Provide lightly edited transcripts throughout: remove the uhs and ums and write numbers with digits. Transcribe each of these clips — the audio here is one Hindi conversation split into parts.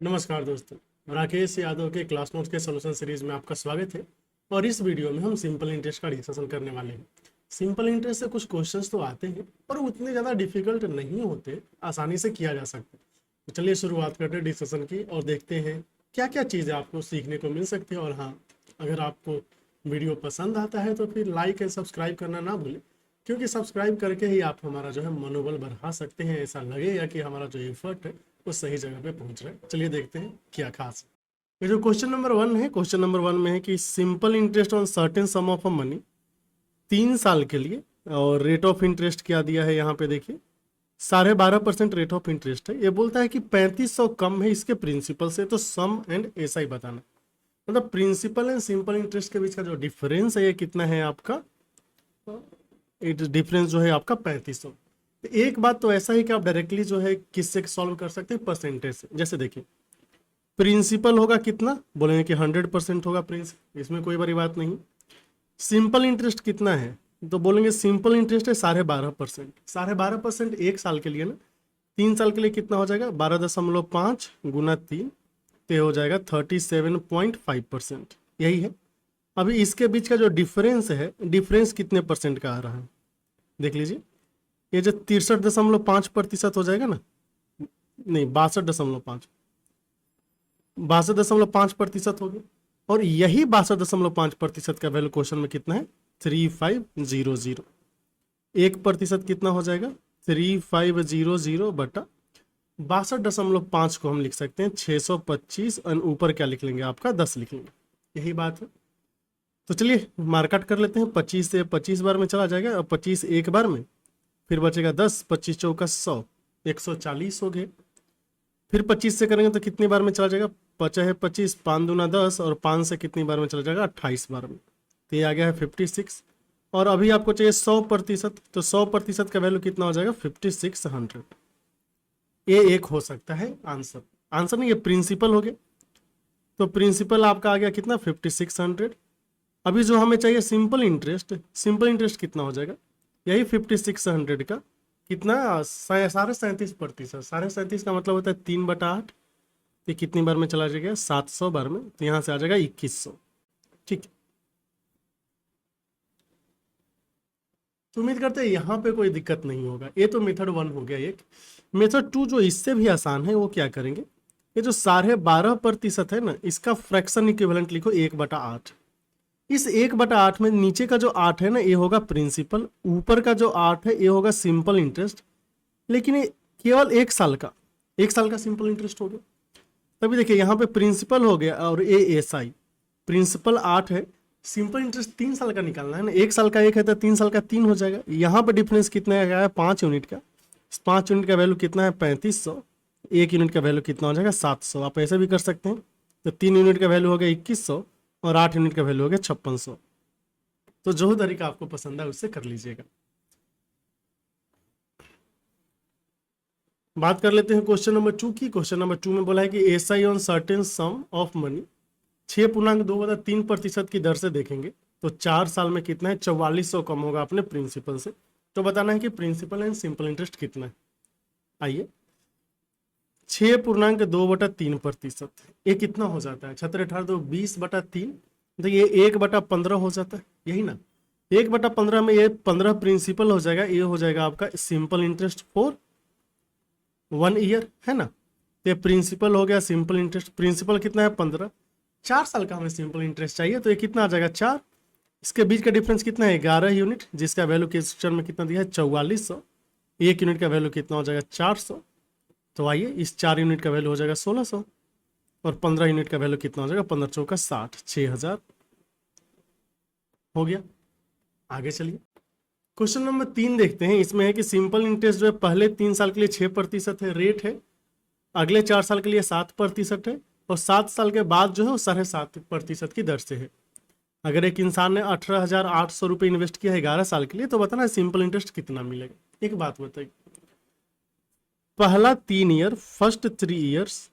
नमस्कार दोस्तों, राकेश यादव के क्लास नोट्स के सॉल्यूशन सीरीज में आपका स्वागत है। और इस वीडियो में हम सिंपल इंटरेस्ट का डिस्कशन करने वाले हैं। सिंपल इंटरेस्ट से कुछ क्वेश्चंस तो आते हैं पर उतने ज़्यादा डिफिकल्ट नहीं होते, आसानी से किया जा सकता है। तो चलिए शुरुआत करते हैं डिस्कशन की और देखते हैं क्या क्या चीज़ें आपको सीखने को मिल सकती है। और हाँ, अगर आपको वीडियो पसंद आता है तो फिर लाइक एंड सब्सक्राइब करना ना भूलें, क्योंकि सब्सक्राइब करके ही आप हमारा जो है मनोबल बढ़ा सकते हैं। ऐसा लगेगा कि हमारा जो एफर्ट है वो सही जगह पे पहुंच रहा है। चलिए देखते हैं क्या खास है। ये जो क्वेश्चन नंबर 1 है, क्वेश्चन नंबर 1 में है कि simple interest on certain some of a money 3 साल के लिए, और रेट ऑफ इंटरेस्ट क्या दिया है यहाँ पे देखिए 12.5% रेट ऑफ इंटरेस्ट है। ये बोलता है कि 3500 कम है इसके प्रिंसिपल से, तो सम एंड ऐसा ही बताना। मतलब प्रिंसिपल एंड सिंपल इंटरेस्ट के बीच का जो डिफरेंस है ये कितना है आपका, डिफरेंस जो है आपका 3500। एक बात तो ऐसा ही कि आप डायरेक्टली जो है किससे सॉल्व कर सकते हैं, परसेंटेज से। जैसे देखिए प्रिंसिपल होगा कितना, बोलेंगे कि 100% होगा प्रिंसिपल, इसमें कोई बड़ी बात नहीं। सिंपल इंटरेस्ट कितना है तो बोलेंगे सिंपल इंटरेस्ट है 12.5%। 12.5% 1 साल के लिए ना, 3 साल के लिए कितना हो जाएगा 12.5 गुना 3, तो हो जाएगा 37.5%। यही है। अभी इसके बीच का जो डिफरेंस है, डिफरेंस कितने परसेंट का आ रहा है देख लीजिए। ये जो 63.5% हो जाएगा ना, नहीं 62.5, 62.5% हो गया। और यही 62.5% का वैल्यू क्वेश्चन में कितना है 3500। 1% कितना हो जाएगा 3500 बटा 62.5 को हम लिख सकते हैं 625, और ऊपर क्या लिख लेंगे आपका 10 लिख लेंगे। यही बात है। तो चलिए मार्कआउट कर लेते हैं। 25 से 25 बार में चला जाएगा, और 25 एक बार में, फिर बचेगा 10, 25 चौका 100, 140 हो गए। फिर 25 से करेंगे तो कितनी बार में चला जाएगा, बचा है 25, 5 दूना 10, और 5 से कितनी बार में चला जाएगा 28 बार में, तो ये आ गया है 56। और अभी आपको चाहिए 100%, तो 100% का वैल्यू कितना हो जाएगा 5600। ये एक हो सकता है आंसर। आंसर नहीं, ये प्रिंसिपल हो गया। तो प्रिंसिपल आपका आ गया कितना 5600। अभी जो हमें चाहिए सिंपल इंटरेस्ट, सिंपल इंटरेस्ट कितना हो जाएगा, यही 5600 का कितना 37.5%। 37.5 का मतलब होता है 3/8, तो कितनी बार में चला जाएगा 700 बार में, तो यहाँ से आ जाएगा 2100। ठीक है, तो उम्मीद करते हैं यहाँ पे कोई दिक्कत नहीं होगा। ये तो मेथड 1 हो गया। एक मेथड 2 जो इससे भी आसान है, वो क्या करेंगे, ये जो 12.5% है ना, इसका फ्रैक्शन इक्विवेलेंट लिखो 1/8। इस 1/8 में नीचे का जो 8 है ना, ये होगा प्रिंसिपल, ऊपर का जो 8 है ये होगा सिंपल इंटरेस्ट। लेकिन ये केवल 1 साल का, 1 साल का सिंपल इंटरेस्ट हो गया। तभी देखिए यहाँ पे प्रिंसिपल हो गया, और ये एसआई, प्रिंसिपल 8 है, सिंपल इंटरेस्ट 3 साल का निकालना है ना, 1 साल का 1 है तो 3 साल का 3 हो जाएगा। यहाँ पे डिफरेंस कितना है 5 यूनिट का। 5 यूनिट का वैल्यू कितना है 3500, 1 यूनिट का वैल्यू कितना हो जाएगा 700। आप ऐसे भी कर सकते हैं, तो 3 यूनिट का वैल्यू हो गया 2100, और 8 यूनिट का वैल्यू हो गया 5600। तो जो तरीका आपको पसंद है उससे कर लीजिएगा। बात कर लेते हैं क्वेश्चन नंबर 2 की। क्वेश्चन नंबर 2 में बोला है कि SI on certain some of money 6.2/3% की दर से देखेंगे, तो 4 साल में कितना है 4400 कम होगा अपने प्रिंसिपल से। तो बताना है कि प्रिंसिपल एंड सिंपल इंटरेस्ट कितना है। आइए 6.2/3%, ये कितना हो जाता है 6 तो 20/3, तो ये 1/15 हो जाता है, यही ना। 1/15 में ये 15 प्रिंसिपल हो जाएगा, ये हो जाएगा आपका सिंपल इंटरेस्ट फॉर 1 ईयर, है ना। तो ये प्रिंसिपल हो गया, सिंपल इंटरेस्ट प्रिंसिपल कितना है 15, 4 साल का हमें सिंपल इंटरेस्ट चाहिए, तो ये कितना आ जाएगा 4। इसके बीच का डिफरेंस कितना है 11 यूनिट, जिसका वैल्यू क्वेश्चन में कितना दिया है 4400। 1 यूनिट का वैल्यू कितना हो जाएगा 400, तो आइए इस 4 यूनिट का वैल्यू हो जाएगा 1600, और 15 यूनिट का वैल्यू कितना हो जाएगा 15 चौका 60, 6000 हो गया। आगे चलिए क्वेश्चन नंबर 3 देखते हैं। इसमें है कि सिंपल इंटरेस्ट जो है पहले 3 साल के लिए 6% है, रेट है, अगले 4 साल के लिए 7% है, और 7 साल के बाद जो है वो 7.5% की दर से है। अगर एक इंसान ने 18,800 रुपये इन्वेस्ट किया है 11 साल के लिए, तो बताना है सिंपल इंटरेस्ट कितना मिलेगा। एक बात बताइए, पहला 3 ईयर, फर्स्ट 3 ईयर्स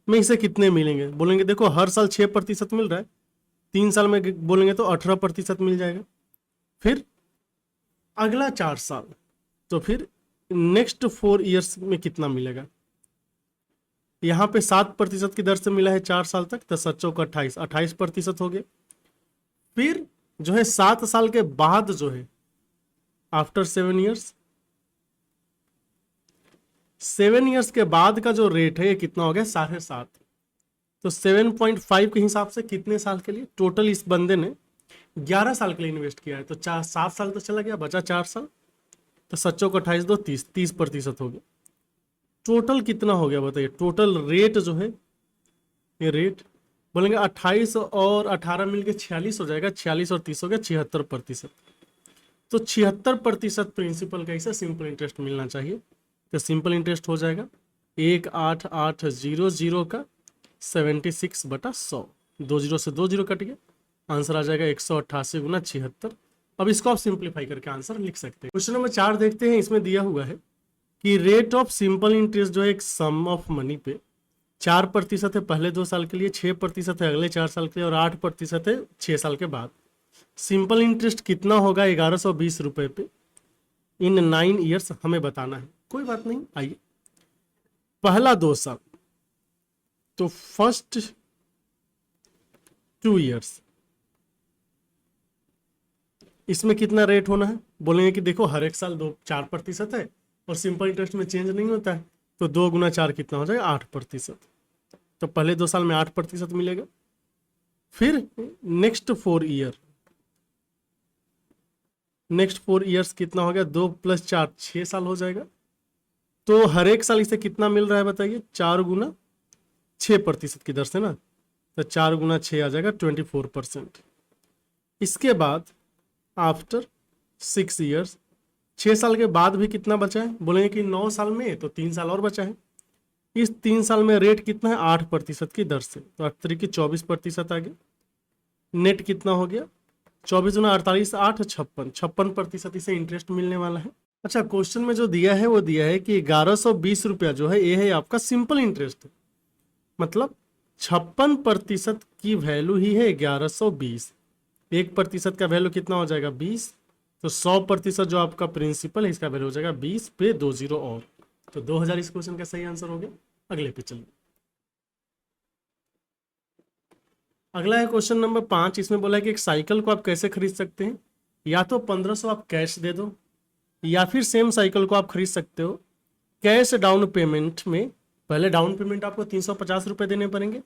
में इसे कितने मिलेंगे, बोलेंगे देखो हर साल 6% मिल रहा है, 3 साल में बोलेंगे तो 18% मिल जाएगा। फिर अगला 4 साल, तो फिर नेक्स्ट 4 ईयर्स में कितना मिलेगा, यहाँ पे 7% की दर से मिला है 4 साल तक, तो 7 चौक 28, 28% हो गया। फिर जो है 7 साल के बाद जो है आफ्टर 7 ईयर्स, 7 ईयर्स के बाद का जो रेट है ये कितना हो गया 7.5। तो 7.5 के हिसाब से कितने साल के लिए, टोटल इस बंदे ने 11 साल के लिए इन्वेस्ट किया है, तो 7 साल तो चला गया, बचा 4 साल, तो 7 चौक 28 2 30, 30% हो गया। टोटल कितना हो गया बताइए, टोटल रेट जो है ये रेट बोलेंगे 28 और 18 मिलके 46 हो जाएगा, 46 और 30 हो गया 76%। तो 76% प्रिंसिपल का इसे सिंपल इंटरेस्ट मिलना चाहिए। तो सिंपल इंटरेस्ट हो जाएगा 18800 का 76/100, 2 जीरो से 2 जीरो कट गया, आंसर आ जाएगा 188 गुना 76। अब इसको आप सिंप्लीफाई करके आंसर लिख सकते हैं। क्वेश्चन नंबर 4 देखते हैं, इसमें दिया हुआ है कि रेट ऑफ सिंपल इंटरेस्ट जो है एक सम ऑफ मनी पे 4% है पहले 2 साल के लिए, 6% है अगले 4 साल के लिए और 8% है 6 साल के बाद। सिंपल इंटरेस्ट कितना होगा 1120 रुपए पे इन 9 ईयर्स हमें बताना है। कोई बात नहीं, आइए पहला 2 साल, तो फर्स्ट 2 ईयर्स इसमें कितना रेट होना है, बोलेंगे कि देखो हर एक साल 4% है और सिंपल इंटरेस्ट में चेंज नहीं होता है, तो 2 गुना 4 कितना हो जाएगा 8%। तो पहले 2 साल में 8% मिलेगा। फिर नेक्स्ट 4 ईयर्स कितना हो गया, 2 + 4 6 साल हो जाएगा। तो हर एक साल इसे कितना मिल रहा है बताइए, 4 गुना 6% की दर से ना, तो 4 गुना 6 आ जाएगा 24%। इसके बाद आफ्टर 6 ईयर्स, 6 साल के बाद भी कितना बचा है, बोलेंगे कि 9 साल में तो 3 साल और बचा है। इस 3 साल में रेट कितना है 8% की दर से, तो 8 की 24% आ गया। नेट कितना हो गया 24 गुना 48 8 56% इसे इंटरेस्ट मिलने वाला है। अच्छा, क्वेश्चन में जो दिया है वो दिया है कि 1120 रुपया जो है ये है आपका सिंपल इंटरेस्ट, मतलब 56% की वैल्यू ही है 1120। 1% का वैल्यू कितना हो जाएगा 20, तो 100% जो आपका प्रिंसिपल है इसका वैल्यू हो जाएगा 20 पे 2 जीरो और, तो 2000 इस क्वेश्चन का सही आंसर हो गया। अगले पे चलिए, अगला है क्वेश्चन नंबर 5। इसमें बोला है कि एक साइकिल को आप कैसे खरीद सकते हैं, या तो 1500 आप कैश दे दो, या फिर सेम साइकिल को आप खरीद सकते हो कैश डाउन पेमेंट में। पहले डाउन पेमेंट आपको 350 रुपये देने पड़ेंगे,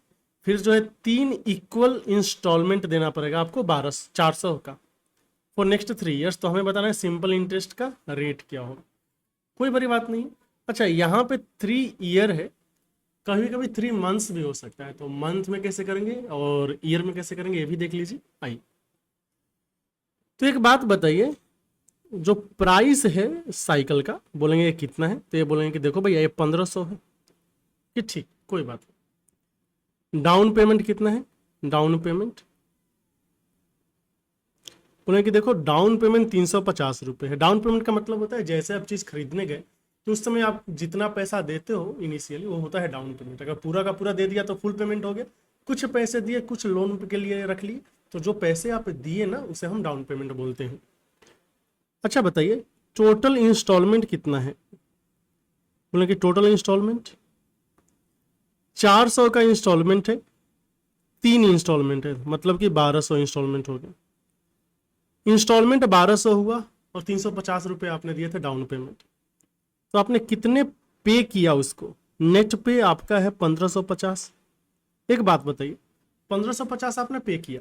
फिर जो है 3 इक्वल इंस्टॉलमेंट देना पड़ेगा आपको 400 का फॉर नेक्स्ट 3 ईयर्स। तो हमें बताना है सिंपल इंटरेस्ट का रेट क्या होगा। कोई बड़ी बात नहीं। अच्छा, यहाँ पे 3 ईयर है, कभी कभी 3 मंथ्स भी हो सकता है, तो मंथ में कैसे करेंगे और ईयर में कैसे करेंगे ये भी देख लीजिए। आइए, तो एक बात बताइए, जो प्राइस है साइकिल का बोलेंगे ये कितना है, तो ये बोलेंगे कि देखो भैया ये 1500 है, कि ठीक कोई बात नहीं। डाउन पेमेंट कितना है, डाउन पेमेंट बोलेंगे कि देखो डाउन पेमेंट 350 रुपये है। डाउन पेमेंट का मतलब होता है जैसे आप चीज़ खरीदने गए तो उस समय आप जितना पैसा देते हो इनिशियली वो होता है डाउन पेमेंट। अगर पूरा का पूरा दे दिया तो फुल पेमेंट हो गया, कुछ पैसे दिए कुछ लोन के लिए रख लिए, तो जो पैसे आप दिए ना उसे हम डाउन पेमेंट बोलते हैं। अच्छा बताइए टोटल इंस्टॉलमेंट कितना है, बोले कि टोटल इंस्टॉलमेंट 400 का इंस्टॉलमेंट है, 3 इंस्टॉलमेंट है, मतलब कि 1200 इंस्टॉलमेंट हो गया। इंस्टॉलमेंट 1200 हुआ और 350 रुपये आपने दिए थे डाउन पेमेंट, तो आपने कितने पे किया उसको, नेट पे आपका है 1550। एक बात बताइए 1550 आपने पे किया,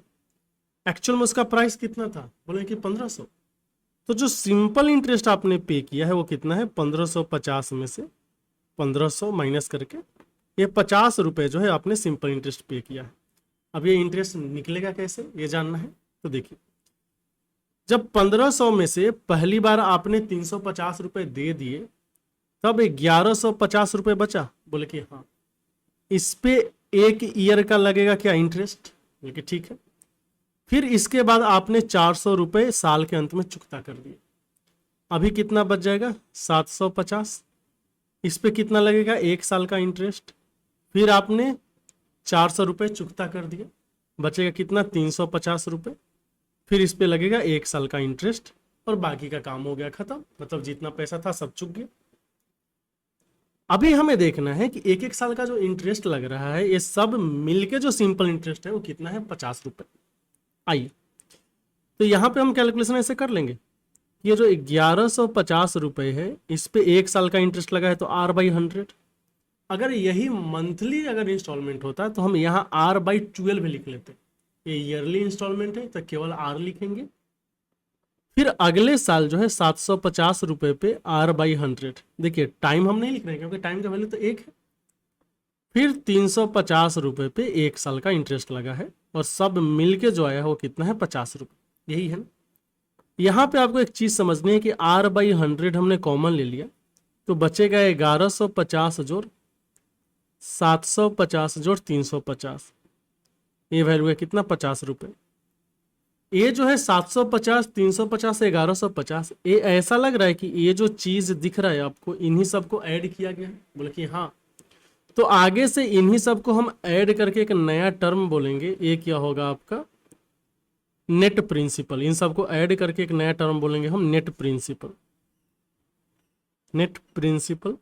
एक्चुअल में उसका प्राइस कितना था, बोले कि 1500। तो जो सिंपल इंटरेस्ट आपने पे किया है वो कितना है 1550 में से 1500 माइनस करके ये 50 रुपये जो है आपने सिंपल इंटरेस्ट पे किया है। अब ये इंटरेस्ट निकलेगा कैसे ये जानना है, तो देखिए जब 1500 में से पहली बार आपने 350 रुपये दे दिए तब 1150 रुपये बचा, बोले कि हाँ। इस पे 1 ईयर का लगेगा क्या इंटरेस्ट, बोले कि ठीक है। फिर इसके बाद आपने 400 रुपये साल के अंत में चुकता कर दिए, अभी कितना बच जाएगा 750। इस पे कितना लगेगा 1 साल का इंटरेस्ट, फिर आपने 400 रुपये चुकता कर दिया, बचेगा कितना 350 रुपये, फिर इस पे लगेगा 1 साल का इंटरेस्ट और बाकी का काम हो गया खत्म, मतलब जितना पैसा था सब चुक गया। अभी हमें देखना है कि एक एक साल का जो इंटरेस्ट लग रहा है ये सब मिलके जो सिंपल इंटरेस्ट है वो कितना है, 50 रुपए। आइए तो यहाँ पे हम कैलकुलेशन ऐसे कर लेंगे, ये जो 1150 रुपए है इस पे एक साल का इंटरेस्ट लगा है तो R/100। अगर यही मंथली अगर इंस्टॉलमेंट होता तो हम यहाँ R/12 लिख लेते। ये ईयरली इंस्टॉलमेंट है तो केवल R लिखेंगे। फिर अगले साल जो है 750 रुपए पे R/100। देखिए टाइम हम नहीं लिख रहे हैं क्योंकि टाइम का वैल्यू तो एक है। फिर 350 रुपए पे एक साल का इंटरेस्ट लगा है और सब मिलके जो आया है वो कितना है, 50 रुपए। यही है ना। यहाँ पे आपको एक चीज समझनी है कि R/100 हमने कॉमन ले लिया तो बचेगा 1150 जोड़ 750 जोड़ 350, ये वैल्यू है कितना, 50 रुपए। ये जो है 750 350 1150, ये ऐसा लग रहा है कि ये जो चीज दिख रहा है आपको इन्हीं सबको ऐड किया गया है। बोले कि हाँ, तो आगे से इन्हीं सबको हम ऐड करके एक नया टर्म बोलेंगे। ये क्या होगा आपका, नेट प्रिंसिपल। इन सबको ऐड करके एक नया टर्म बोलेंगे हम, नेट प्रिंसिपल। Net principal.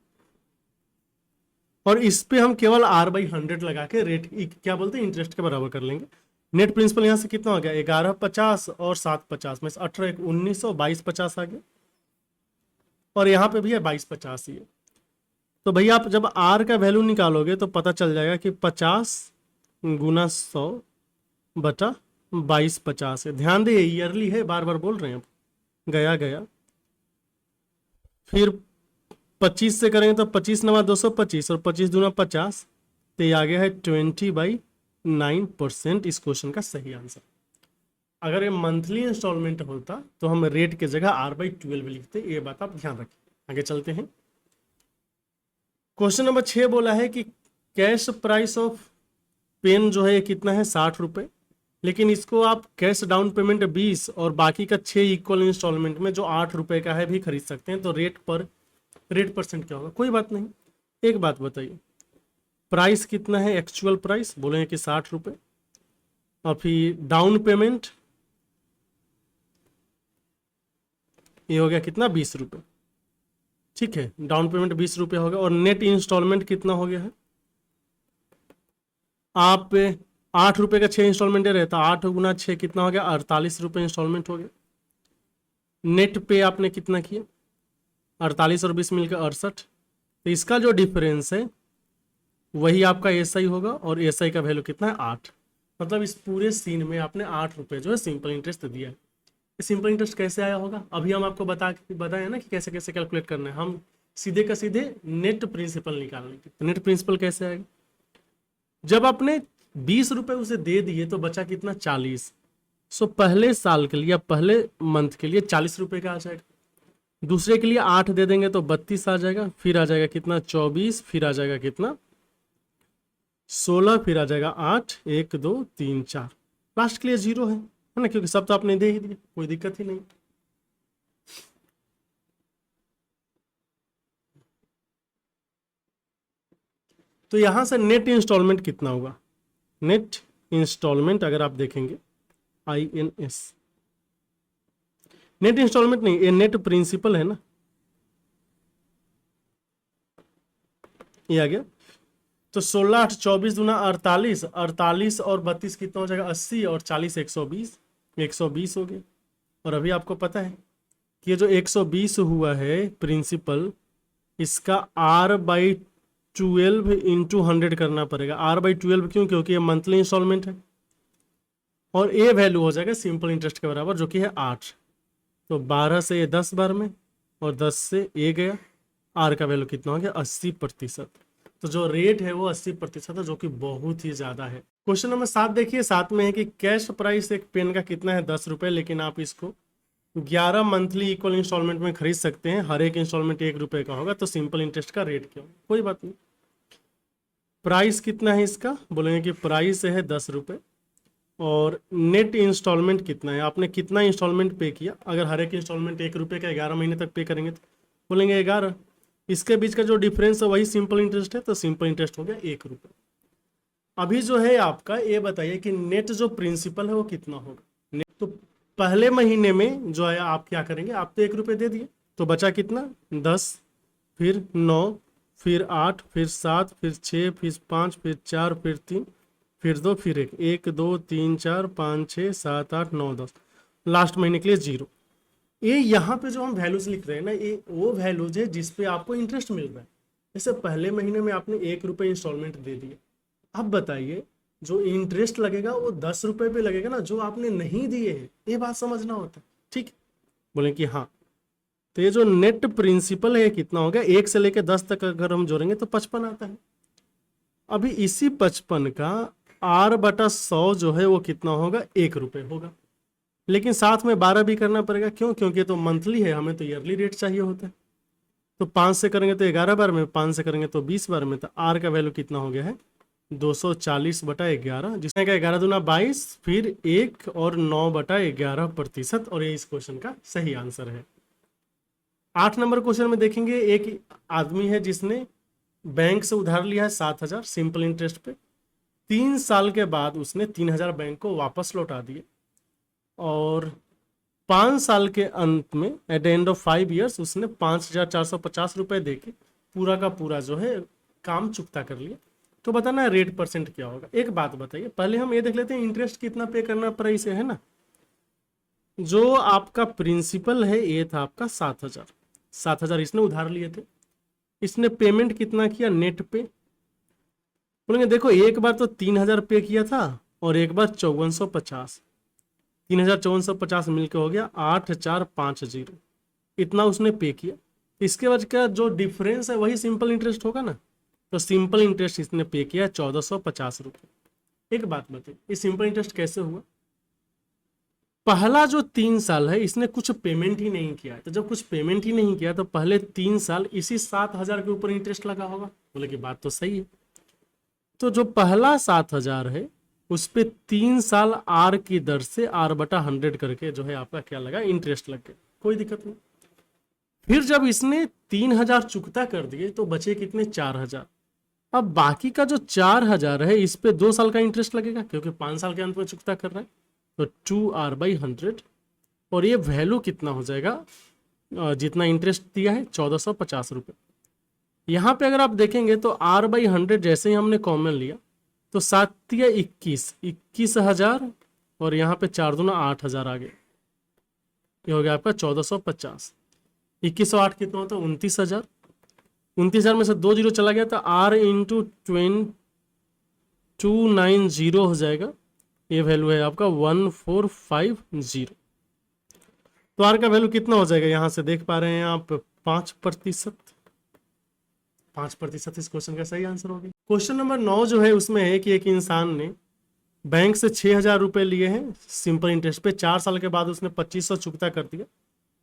और इस पे हम केवल R/100 लगा के रेट क्या बोलते हैं, इंटरेस्ट के बराबर कर लेंगे। नेट प्रिंसिपल यहाँ से कितना हो गया, 1150 और 750 में से 18 1900, 2250 आ गया। और यहाँ पे भी है 2250 ही है। तो भैया आप जब R का वैल्यू निकालोगे तो पता चल जाएगा कि 50 गुना 100 बटा 2250 है। ध्यान दे ईयरली है, बार बार बोल रहे हैं। गया गया फिर 25 से करेंगे तो 25 नवा 225 और 25 दूना 50, तो ये आ गया है 20/9% इस क्वेश्चन का सही आंसर। अगर ये मंथली इंस्टॉलमेंट होता तो हम रेट के जगह R/12 लिखते। ये बात आप ध्यान रखिए। आगे चलते हैं। क्वेश्चन नंबर 6 बोला है कि कैश प्राइस ऑफ पेन जो है ये कितना है, 60 रुपए। लेकिन इसको आप कैश डाउन पेमेंट 20 और बाकी का 6 इक्वल इंस्टॉलमेंट में जो 8 रुपए का है भी खरीद सकते हैं। तो रेट परसेंट क्या होगा, कोई बात नहीं। एक बात बताइए, प्राइस कितना है, एक्चुअल प्राइस बोलेंगे कि 60 रुपए, और फिर डाउन पेमेंट ये हो गया कितना, 20 रुपए। ठीक है, डाउन पेमेंट 20 रुपये हो गया। और नेट इंस्टॉलमेंट कितना हो गया है, आप 8 रुपए का 6 इंस्टॉलमेंट दे रहे तो 8 गुना 6 कितना हो गया, 48 रुपये इंस्टॉलमेंट हो गया। नेट पे आपने कितना किया, 48 और 20 मिलकर 68। तो इसका जो डिफरेंस है वही आपका SI होगा, और SI का वैल्यू कितना है, 8। मतलब इस पूरे सीन में आपने 8 रुपये जो है सिंपल इंटरेस्ट दिया है। सिंपल इंटरेस्ट कैसे आया होगा, अभी हम आपको बताया ना कि कैसे कैसे कैलकुलेट करना है। हम सीधे का सीधे नेट प्रिंसिपल निकालेंगे। तो नेट प्रिंसिपल कैसे आएगा, जब आपने 20 रुपए उसे दे दिए तो बचा कितना, 40। सो पहले साल के लिए या पहले मंथ के लिए 40 रुपए का आ जाएगा। दूसरे के लिए 8 दे देंगे तो 32 आ जाएगा। फिर आ जाएगा कितना, 24। फिर आ जाएगा कितना, 16। फिर आ जाएगा 8, 1 2 3 4। लास्ट के लिए 0 है ना, क्योंकि सब तो आपने दे ही दिया, कोई दिक्कत ही नहीं। तो यहां से नेट इंस्टॉलमेंट कितना होगा, नेट इंस्टॉलमेंट अगर आप देखेंगे INS, नेट इंस्टॉलमेंट नहीं, ये नेट प्रिंसिपल है ना, ये आ गया। तो 16 8 24 दूना 48, 48 और 32 कितना हो जाएगा, 80, और 40 120, 120 हो गया। और अभी आपको पता है कि ये जो 120 हुआ है प्रिंसिपल, इसका R/12 इंटू 100 करना पड़ेगा। R/12 क्यों, क्योंकि ये मंथली इंस्टॉलमेंट है। और ये वैल्यू हो जाएगा सिंपल इंटरेस्ट के बराबर, जो कि है 8। तो 12 से ये 10 बार में, और 10 से ये गया। R का वैल्यू कितना हो गया, 80%। तो जो रेट है वो 80% है, जो कि बहुत ही ज्यादा है। क्वेश्चन नंबर 7 देखिए, 7 में है कि कैश प्राइस एक पेन का कितना है, 10 रुपए। लेकिन आप इसको 11 मंथली इक्वल इंस्टॉलमेंट में खरीद सकते हैं। हर एक इंस्टॉलमेंट 1 रुपए का होगा। तो सिंपल इंटरेस्ट का रेट क्या होगा, कोई बात नहीं। प्राइस कितना है इसका, बोलेंगे कि प्राइस है 10 रुपए। और नेट इंस्टॉलमेंट कितना है, आपने कितना इंस्टॉलमेंट पे किया। अगर हर एक इंस्टॉलमेंट 1 रुपए का 11 महीने तक पे करेंगे तो बोलेंगे 11। इसके बीच का जो डिफरेंस है वही सिंपल इंटरेस्ट है। तो सिंपल इंटरेस्ट हो गया 1 रुपये। अभी जो है आपका ये बताइए कि नेट जो प्रिंसिपल है वो कितना होगा। नेट तो पहले महीने में जो है आप क्या करेंगे, आप तो 1 रुपये दे दिए, तो बचा कितना, 10, फिर 9, फिर 8, फिर 7, फिर 6, फिर 5, फिर 4, फिर 3, फिर 2, फिर 1, 1 2 3 4 5 6 7 8 9 10, लास्ट महीने के लिए 0। ये यहाँ पे जो हम वैल्यूज लिख रहे हैं ना, ये वो वैल्यूज है जिस पे आपको इंटरेस्ट मिल रहा है। जैसे पहले महीने में आपने 1 रुपये इंस्टॉलमेंट दे दिए, अब बताइए जो इंटरेस्ट लगेगा वो 10 रुपये पे लगेगा ना, जो आपने नहीं दिए हैं। ये बात समझना होता है, ठीक। बोले कि हाँ, तो ये जो नेट प्रिंसिपल है कितना हो गया, 1 से लेकर 10 तक अगर हम जोड़ेंगे तो 55 आता है। अभी इसी 55 का R/100 जो है वो कितना होगा, 1 रुपये होगा। लेकिन साथ में 12 भी करना पड़ेगा, क्यों? क्योंकि तो मंथली है, हमें तो ईयरली रेट चाहिए होता है। तो 5 से करेंगे तो 11 बार में, 5 से करेंगे तो 20 बार में, तो R का वैल्यू कितना हो गया है, 240/11, जिसमें का 11 दूना 22, फिर 1 और 9/11%। और ये इस क्वेश्चन का सही आंसर है। 8 नंबर क्वेश्चन में देखेंगे, एक आदमी है जिसने बैंक से उधार लिया है 7,000 सिंपल इंटरेस्ट पे। 3 साल के बाद उसने 3,000 बैंक को वापस लौटा दिए, और 5 साल के अंत में at the end of 5 years उसने 5,450 रुपये दे के पूरा का पूरा जो है काम चुकता कर लिया। तो बताना रेट परसेंट क्या होगा। एक बात बताइए, पहले हम ये देख लेते हैं इंटरेस्ट कितना पे करना पड़ा इसे, है ना। जो आपका प्रिंसिपल है ये था आपका 7,000 इसने उधार लिए थे। इसने पेमेंट कितना किया नेट पे, बोलेंगे देखो एक बार तो 3,000 पे किया था और एक बार 5,450, 3,450 मिलकर हो गया 8,450, इतना उसने पे किया। इसके बाद का जो डिफरेंस है वही सिंपल इंटरेस्ट होगा ना, तो सिंपल इंटरेस्ट इसने पे किया 1,450 रुपये। एक बात बताइए, ये सिंपल इंटरेस्ट कैसे हुआ? पहला जो 3 साल है इसने कुछ पेमेंट ही नहीं किया, तो जब कुछ पेमेंट ही नहीं किया तो पहले 3 साल इसी 7,000 के ऊपर इंटरेस्ट लगा होगा। बोले कि बात तो सही है। तो जो पहला 7,000 है उस पे 3 साल R की दर से R/100 करके जो है आपका क्या लगा, इंटरेस्ट लग गया, कोई दिक्कत नहीं। फिर जब इसने 3,000 चुकता कर दिए तो बचे कितने, 4,000। अब बाकी का जो 4,000 है इस पे 2 साल का इंटरेस्ट लगेगा, क्योंकि 5 साल के अंत में चुकता कर रहा है, तो 2R/100, और ये वैल्यू कितना हो जाएगा, जितना इंटरेस्ट दिया है 1,450 रुपये। यहाँ पे अगर आप देखेंगे तो R/100 जैसे ही हमने कॉमन लिया तो 7 या 21,000, और यहाँ पे 4 दूना 8,000 आ गए, ये हो गया आपका 1,450। 2108 कितना होता है, 29,000। 29,000 में से 2 जीरो चला गया तो R इंटू 290 हो जाएगा। ये वैल्यू है आपका 1450। तो R का वैल्यू कितना हो जाएगा, यहाँ से देख पा रहे हैं आप 5%। 5% इस क्वेश्चन का सही आंसर होगा। क्वेश्चन नंबर 9 जो है उसमें है कि एक इंसान ने बैंक से 6,000 रुपये लिए हैं सिंपल इंटरेस्ट पे। 4 साल के बाद उसने 2,500 चुकता कर दिया,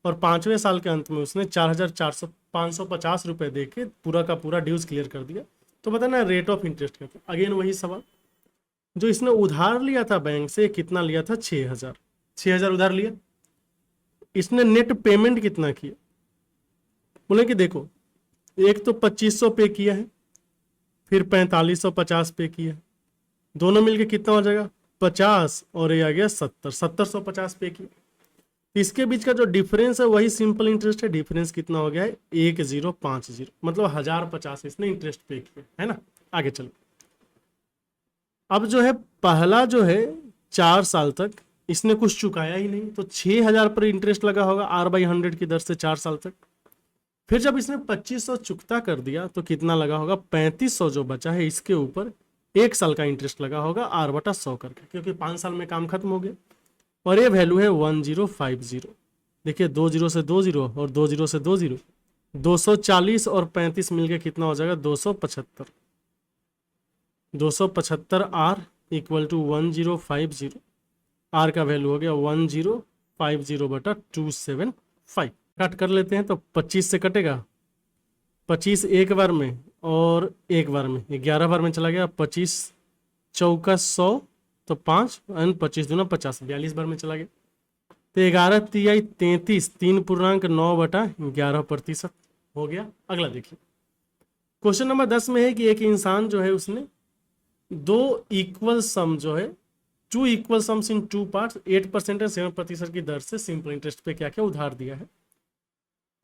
और 5वें साल के अंत में उसने 4,550 रुपये दे के पूरा का पूरा ड्यूज क्लियर कर दिया। तो बताना रेट ऑफ इंटरेस्ट क्या था। अगेन वही सवाल, जो इसने उधार लिया था बैंक से कितना लिया था, 6,000 उधार लिया। इसने नेट पेमेंट कितना किया, बोले कि देखो एक तो 2,500 पे किया है, फिर 4,550 पे किया है, दोनों मिलके कितना हो जाएगा 50, और ये आ गया 7,150 पे किया। इसके बीच का जो डिफरेंस है वही सिंपल इंटरेस्ट है। डिफरेंस कितना हो गया है 1,050, मतलब 1,050 इसने इंटरेस्ट पे किया है ना। आगे चलो, अब जो है पहला जो है 4 साल तक इसने कुछ चुकाया ही नहीं, तो 6,000 पर इंटरेस्ट लगा होगा R/100 की दर से 4 साल तक। फिर जब इसने 2,500 चुकता कर दिया तो कितना लगा होगा, 3,500 जो बचा है इसके ऊपर 1 साल का इंटरेस्ट लगा होगा R/100 करके, क्योंकि 5 साल में काम खत्म हो गया। और ये वैल्यू है 1050। देखिए 2 जीरो से 2 जीरो और 2 जीरो से 2 जीरो, 240 और 35 मिलके कितना हो जाएगा 275। 275 R इक्वल टू 1050। R का वैल्यू हो गया 1050/275। कट कर लेते हैं तो 25 से कटेगा, 25 एक बार में और एक बार में 11 बार में चला गया। 25 चौका 100 तो 5 एंड 25 दूना 50, 42 बार में चला गया। तो 11 तिहाई 33, 3.9/11% हो गया। अगला देखिए, क्वेश्चन नंबर 10 में है कि एक इंसान जो है उसने 2 इक्वल सम जो है 2 इक्वल सम्स इन 2 पार्ट्स 8% और 7% की दर से सिंपल इंटरेस्ट पे क्या क्या उधार दिया है।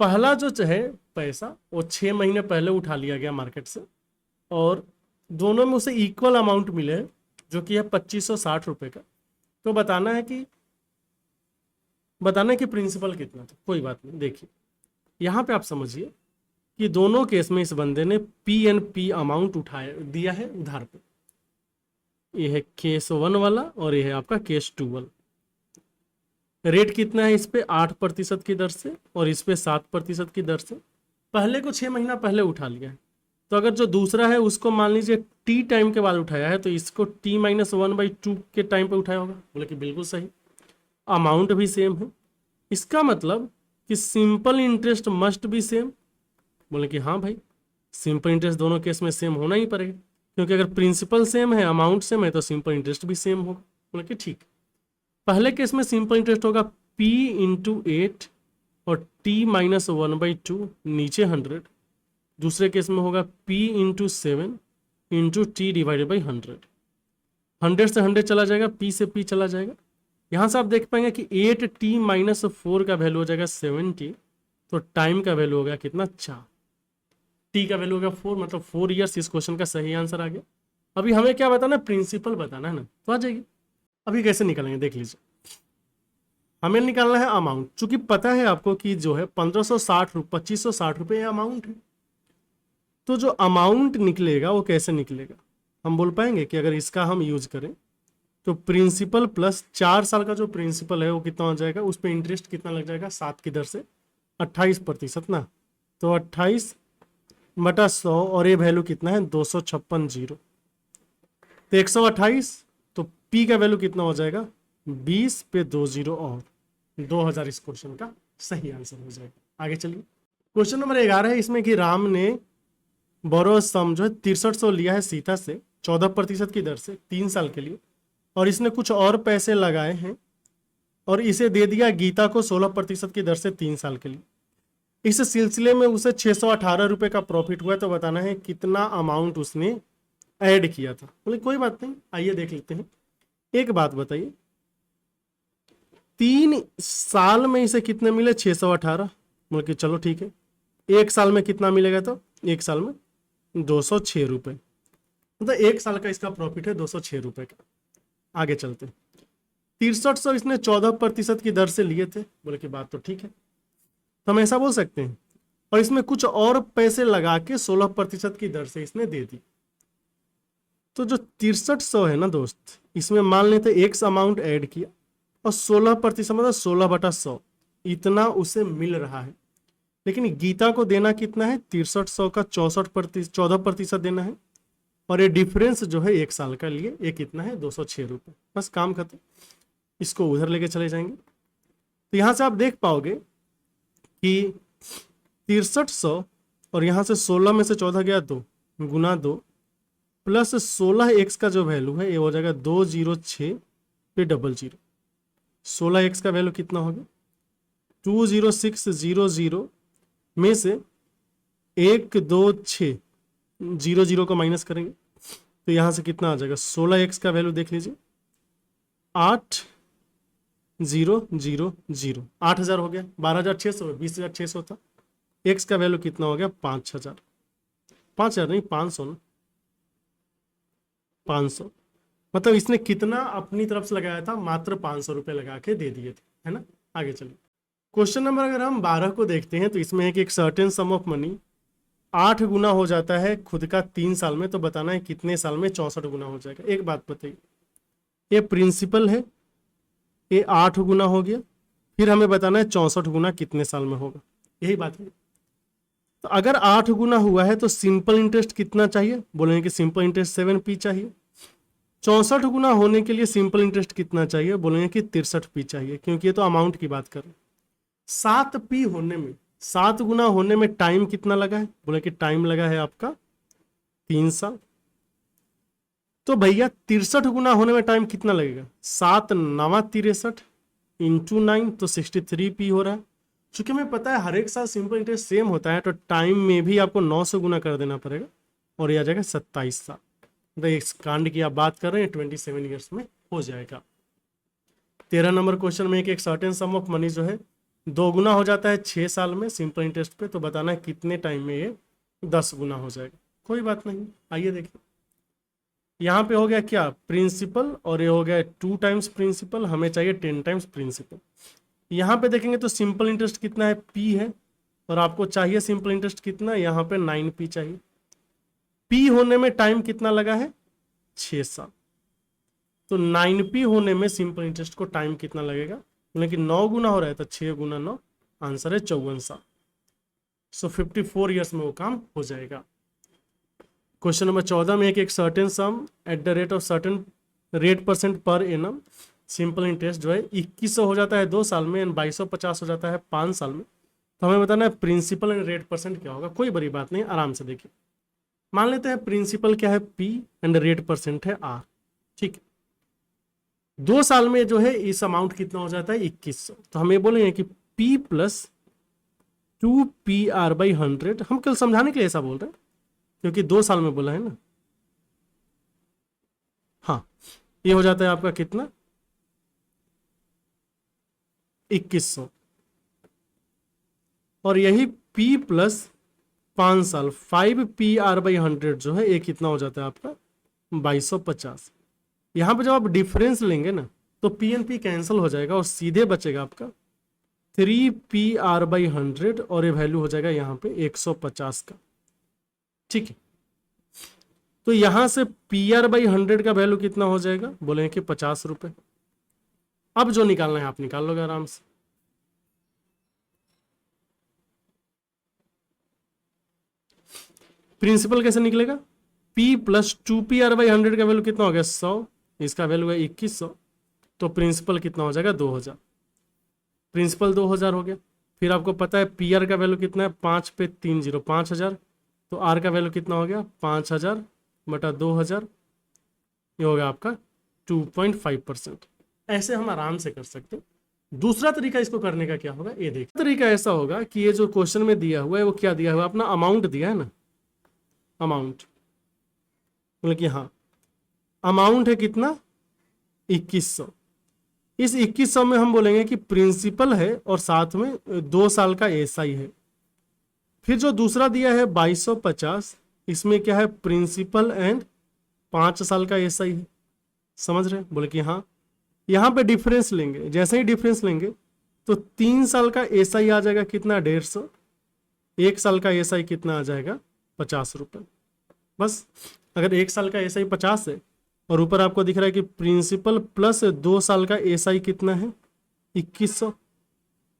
पहला जो है पैसा वो 6 महीने पहले उठा लिया गया मार्केट से, और दोनों में उसे इक्वल अमाउंट मिले हैं जो कि है 2560 रुपये का। तो बताना है कि प्रिंसिपल कितना था। कोई बात नहीं, देखिए यहाँ पे आप समझिए कि दोनों केस में इस बंदे ने P अमाउंट उठाया दिया है उधार पे। ये है केस 1 वाला और ये है आपका केस 2 वाला। रेट कितना है इस पे 8% की दर से और इस पे 7% की दर से। पहले को 6 महीना पहले उठा लिया है, तो अगर जो दूसरा है उसको मान लीजिए T टाइम के बाद उठाया है, तो इसको T-1/2 के टाइम पे उठाया होगा। बोले कि बिल्कुल सही, अमाउंट भी सेम है, इसका मतलब कि simple interest must be same. बोले कि हाँ भाई, सिंपल इंटरेस्ट दोनों केस में सेम होना ही पड़ेगा, क्योंकि अगर प्रिंसिपल सेम है, अमाउंट सेम है, तो सिंपल इंटरेस्ट भी सेम होगा। बोले कि ठीक। पहले केस में सिंपल इंटरेस्ट होगा P × 8 और T-1/2 नीचे 100। दूसरे केस में होगा P × 7 × T / 100। 100 से 100 चला जाएगा, P से P चला जाएगा। यहाँ से आप देख पाएंगे कि 8T-4 का वैल्यू हो जाएगा 70, तो टाइम का वैल्यू हो गया कितना 4, T का वैल्यू हो गया 4, मतलब 4 ईयर्स। इस क्वेश्चन का सही आंसर आ गया। अभी हमें क्या बताना है, प्रिंसिपल बताना है ना, तो आ जाएगी। अभी कैसे निकालेंगे देख लीजिए। हमें निकालना है अमाउंट, चूंकि पता है आपको कि जो है 2560 रुपये अमाउंट है, तो जो अमाउंट निकलेगा वो कैसे निकलेगा, हम बोल पाएंगे कि अगर इसका हम यूज करें तो प्रिंसिपल प्लस 4 साल का जो प्रिंसिपल है वो कितना हो जाएगा, उस पर इंटरेस्ट कितना लग जाएगा 7 की दर से 28% ना, तो 28/100 और ये वैल्यू कितना है 256 जीरो, तो 128। तो P का वैल्यू कितना हो जाएगा 20 पे 2 जीरो और 2000 इस क्वेश्चन का सही आंसर हो जाएगा। आगे चलिए, क्वेश्चन नंबर 11 है इसमें कि राम ने बोरो सम जो है 6300 लिया है सीता से 14% की दर से 3 साल के लिए, और इसने कुछ और पैसे लगाए हैं और इसे दे दिया गीता को 16% की दर से 3 साल के लिए। इस सिलसिले में उसे 618 रुपये का प्रॉफिट हुआ, तो बताना है कितना अमाउंट उसने ऐड किया था। बोले कोई बात नहीं, आइए देख लेते हैं। एक बात बताइए, 3 साल में इसे कितने मिले 618, बोले कि चलो ठीक है। 1 साल में कितना मिलेगा, तो 1 साल में 206 रुपये, मतलब 1 साल का इसका प्रॉफिट है 206 रुपये का। आगे चलते हैं, 6300 इसने 14% की दर से लिए थे, बोले कि बात तो ठीक है, तो हम ऐसा बोल सकते हैं। और इसमें कुछ और पैसे लगा के 16% की दर से इसने दे दी, तो जो 6300 है ना दोस्त, इसमें मान लेते X अमाउंट ऐड किया और 16% मतलब 16/100 इतना उसे मिल रहा है। लेकिन गीता को देना कितना है 6300 का 14% देना है, और ये डिफरेंस जो है 1 साल का लिए ये कितना है 206 रुपये। बस काम खत्म, इसको उधर लेके चले जाएंगे। तो यहाँ से आप देख पाओगे कि 6300 और यहाँ से 16 में से 14 गया 2 गुना 2 प्लस 16x का जो वैल्यू है ये हो जाएगा 206 पे 00। 16x का वैल्यू कितना होगा 20600 में से 126 00 को माइनस करेंगे, तो यहाँ से कितना आ जाएगा 16x का वैल्यू देख लीजिए 8000, 8000 हो गया, 12600 20600 था। x का वैल्यू कितना हो गया 5000 नहीं 500 ना, 500 मतलब इसने कितना अपनी तरफ से लगाया था, मात्र 500 रुपये लगा के दे दिए थे, है ना। आगे चलिए, क्वेश्चन नंबर अगर हम 12 को देखते हैं तो इसमें है कि एक सर्टेन सम ऑफ मनी 8 गुना हो जाता है खुद का 3 साल में, तो बताना है कितने साल में 64 गुना हो जाएगा। एक बात बताइए, ये प्रिंसिपल है, ये 8 गुना हो गया, फिर हमें बताना है 64 गुना कितने साल में होगा, यही बात है। तो अगर 8 गुना हुआ है तो सिंपल इंटरेस्ट कितना चाहिए, बोलेंगे कि सिंपल इंटरेस्ट 7p चाहिए। 64 गुना होने के लिए सिंपल इंटरेस्ट कितना चाहिए, बोलेंगे कि 63p चाहिए, क्योंकि ये तो अमाउंट की बात कर रहे हैं। 7p होने में 7 गुना होने में टाइम कितना लगा है, बोले कि टाइम लगा है आपका 3 साल। तो भैया 63 गुना होने में टाइम कितना लगेगा, 7 9 63 इंटू 9, तो 63p हो रहा है। चूंकि हमें पता है हर एक साल सिंपल इंटरेस्ट सेम होता है, तो टाइम में भी आपको 9 से गुना कर देना पड़ेगा और ये आ जाएगा 27 साल। तो इस कांड की आप बात कर रहे हैं 27 ईयर्स में हो जाएगा। 13 नंबर क्वेश्चन में एक सर्टेन सम ऑफ मनी जो है 2 गुना हो जाता है 6 साल में सिंपल इंटरेस्ट पे, तो बताना है कितने टाइम में ये 10 गुना हो जाएगा। कोई बात नहीं, आइए देखिए। यहाँ पे हो गया क्या, प्रिंसिपल, और ये हो गया 2 टाइम्स प्रिंसिपल, हमें चाहिए 10 टाइम्स प्रिंसिपल। यहाँ पे देखेंगे तो सिंपल इंटरेस्ट कितना है, पी है, और आपको चाहिए सिंपल इंटरेस्ट कितना, यहाँ पे 9p चाहिए। पी होने में टाइम कितना लगा है, 6 साल। तो 9p होने में सिंपल इंटरेस्ट को टाइम कितना लगेगा, लेकिन 9 गुना हो रहा है तो 6 गुना 9, आंसर है 54 साल। सो 54 ईयर्स में वो काम हो जाएगा। क्वेश्चन नंबर 14 में एक certain some eight the rate of certain rate % per annum, simple interest जो है 2100 हो जाता है 2 साल में एंड 2250 हो जाता है 5 साल में। तो हमें बताना है प्रिंसिपल एंड रेट % क्या होगा। कोई बड़ी बात नहीं, आराम से देखिए। मान लेते हैं प्रिंसिपल क्या है P एंड रेट % है R, ठीक है। 2 साल में जो है इस अमाउंट कितना हो जाता है 2100, तो हम ये बोलेंगे कि P + 2PR/100। हम कल समझाने के लिए ऐसा बोल रहे हैं क्योंकि 2 साल में बोला है ना। हाँ, ये हो जाता है आपका कितना, 2100, और यही P + 5 साल 5PR/100 जो है ये कितना हो जाता है आपका 2250। यहां पे जब आप डिफरेंस लेंगे ना तो P एंड P कैंसिल हो जाएगा और सीधे बचेगा आपका 3PR/100, और ये वैल्यू हो जाएगा यहाँ पे 150 का, ठीक है। तो यहां से PR/100 का वैल्यू कितना हो जाएगा, बोलेंगे कि 50 रुपए। अब जो निकालना है आप निकाल लोगे आराम से। प्रिंसिपल कैसे निकलेगा, P + 2PR/100 का वैल्यू कितना हो गया 100, इसका वैल्यू है 2100, तो प्रिंसिपल कितना हो जाएगा 2000। प्रिंसिपल 2000 हो गया। फिर आपको पता है PR का वैल्यू कितना है, 5 पे 3 0 5000, तो R का वैल्यू कितना हो गया 5000 बटा 2000, ये हो गया आपका 2.5%। ऐसे हम आराम से कर सकते हैं। दूसरा तरीका इसको करने का क्या होगा, ये देखिए। तरीका ऐसा होगा कि ये जो क्वेश्चन में दिया हुआ है वो क्या दिया हुआ है, अपना अमाउंट दिया है ना, अमाउंट, मतलब कि हाँ अमाउंट है कितना 2100। इस 2100 में हम बोलेंगे कि प्रिंसिपल है और साथ में 2 साल का एसआई है। फिर जो दूसरा दिया है 2250, इसमें क्या है प्रिंसिपल एंड 5 साल का एसआई है। समझ रहे हैं, बोले कि हाँ। यहां पे डिफरेंस लेंगे, जैसे ही डिफरेंस लेंगे तो 3 साल का एसआई आ जाएगा कितना 150, 1 साल का एसआई कितना आ जाएगा 50 रुपए। बस, अगर 1 साल का एसआई 50 है और ऊपर आपको दिख रहा है कि प्रिंसिपल प्लस 2 साल का एसआई कितना है 2100,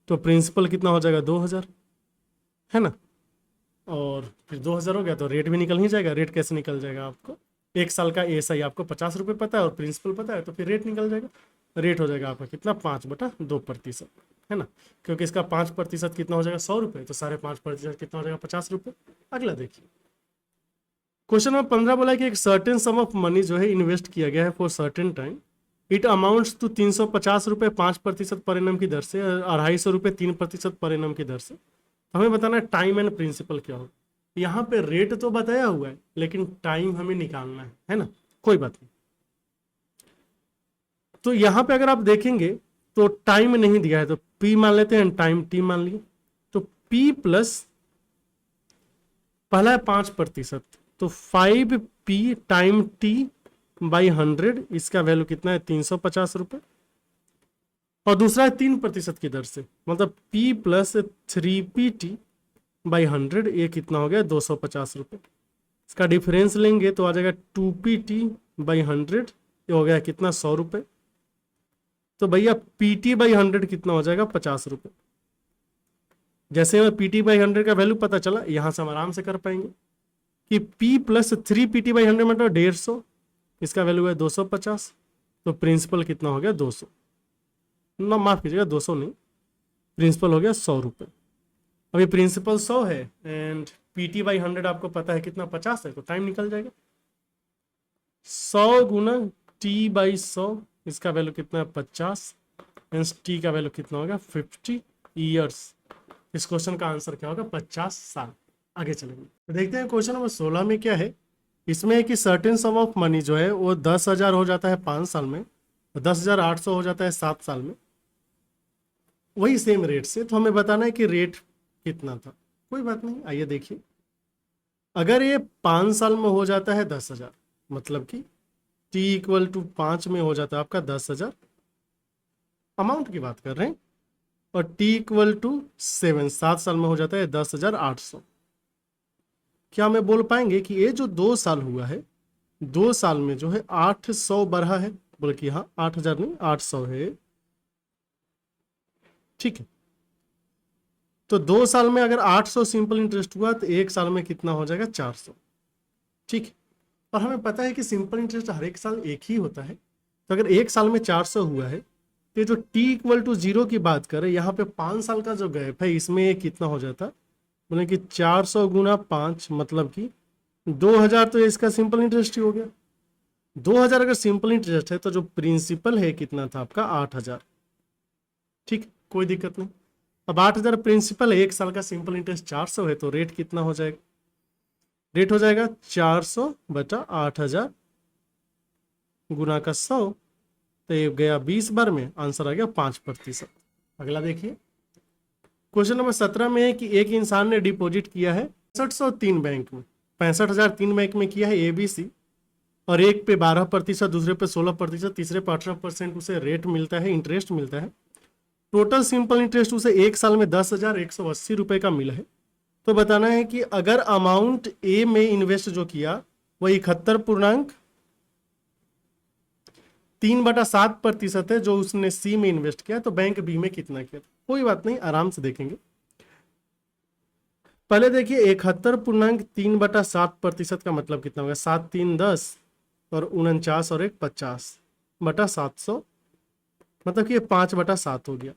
तो प्रिंसिपल कितना हो जाएगा 2000, है ना। और फिर 2000 हो गया तो रेट भी निकल ही जाएगा। रेट कैसे निकल जाएगा, आपको 1 साल का एसआई आपको 50 रुपये पता है और प्रिंसिपल पता है, तो फिर रेट निकल जाएगा। रेट हो जाएगा आपका कितना 5/2%, है ना, क्योंकि इसका 5% कितना हो जाएगा 100 रुपये, तो 5.5% कितना हो जाएगा 50 रुपये। अगला देखिए, क्वेश्चन नंबर 15 बोला है कि एक सर्टेन सम ऑफ मनी जो है इन्वेस्ट किया गया है for certain time, it amounts to 350 रुपये 5% पर एनम की दर से, 250 रुपये 3% पर एनम की दर से। हमें बताना है टाइम एंड प्रिंसिपल क्या होगा। यहाँ पे रेट तो बताया हुआ है लेकिन टाइम हमें निकालना है ना। कोई बात नहीं, तो यहाँ पे अगर आप देखेंगे तो टाइम नहीं दिया है, तो P मान लेते हैं, टाइम T मान लिए। तो P प्लस पहला है 5%, तो 5P टाइम T/100, इसका वैल्यू कितना है 350 रुपये। और दूसरा है 3% की दर से, मतलब P + 3PT/100, ये कितना हो गया 250 रुपये। इसका डिफरेंस लेंगे तो आ जाएगा 2PT/100, ये हो गया कितना 100 रुपये। तो भैया PT/100 कितना हो जाएगा 50 रुपये। जैसे हमें PT/100 का वैल्यू पता चला, यहां से हम आराम से कर पाएंगे कि P + 3PT/100 मतलब 150, इसका वैल्यू है 250, तो प्रिंसिपल कितना हो गया 200, ना माफ कीजिएगा 200 नहीं, प्रिंसिपल हो गया 100 रुपये। अभी प्रिंसिपल 100 है एंड PT/100 आपको पता है कितना 50 है, तो टाइम निकल जाएगा 100 गुना T/100, इसका वैल्यू कितना है 50, एंड T का वैल्यू कितना होगा 50 ईयर्स। इस क्वेश्चन का आंसर क्या होगा 50 साल। आगे चलेंगे तो देखते हैं क्वेश्चन नंबर 16 में क्या है। इसमें है कि सर्टेन सम ऑफ मनी जो है वो 10,000 हो जाता है 5 साल में, 10,800 हो जाता है 7 साल में। वही सेम रेट से, तो हमें बताना है कि रेट कितना था। कोई बात नहीं, आइए देखिए। अगर ये 5 साल में हो जाता है 10,000, मतलब कि t इक्वल टू 5 में हो जाता है आपका 10,000, अमाउंट की बात कर रहे हैं, और t इक्वल टू 7 साल में हो जाता है 10,800। क्या हमें बोल पाएंगे कि ये जो 2 साल हुआ है, 2 साल में जो है 800 बढ़ा है? बोले कि हाँ, 8,000 नहीं 800 है। ठीक है, तो 2 साल में अगर 800 सिंपल इंटरेस्ट हुआ तो 1 साल में कितना हो जाएगा? 400। ठीक है, और हमें पता है कि सिंपल इंटरेस्ट हर एक साल एक ही होता है, तो अगर 1 साल में 400 हुआ है, तो जो t इक्वल टू 0 की बात करें, यहाँ पे 5 साल का जो गैप है, इसमें ये कितना हो जाता? बोले कि 400 गुना 5, मतलब कि 2,000। तो इसका सिंपल इंटरेस्ट ही हो गया। 2,000 अगर सिंपल इंटरेस्ट है तो जो प्रिंसिपल है कितना था आपका? 8,000। ठीक, कोई दिक्कत नहीं। अब 8,000 प्रिंसिपल है, 1 साल का सिंपल इंटरेस्ट 400 है, तो रेट कितना हो जाएगा? रेट हो जाएगा 400 बटा 8,000 गुना का 100, तो ये गया 20 बार में, आंसर आ गया 5%। अगला देखिए, क्वेश्चन नंबर 17 में है कि एक इंसान ने डिपॉजिट किया है 6503 बैंक में, 65,003 बैंक में किया है ABC, और एक पे 12%, दूसरे पे 16%, तीसरे पे 18% उसे रेट मिलता है, इंटरेस्ट मिलता है। टोटल सिंपल इंटरेस्ट उसे 1 साल में 10,180 रुपए का मिला है। तो बताना है कि अगर अमाउंट ए में इन्वेस्ट जो किया वो 71.3/7% है जो उसने सी में इन्वेस्ट किया, तो बैंक बी में कितना किया? कोई बात नहीं, आराम से देखेंगे। पहले देखिए, 71.3/7% का मतलब कितना होगा? 7 3 10 और 49 और 1 50/700, मतलब कि ये 5/7 हो गया।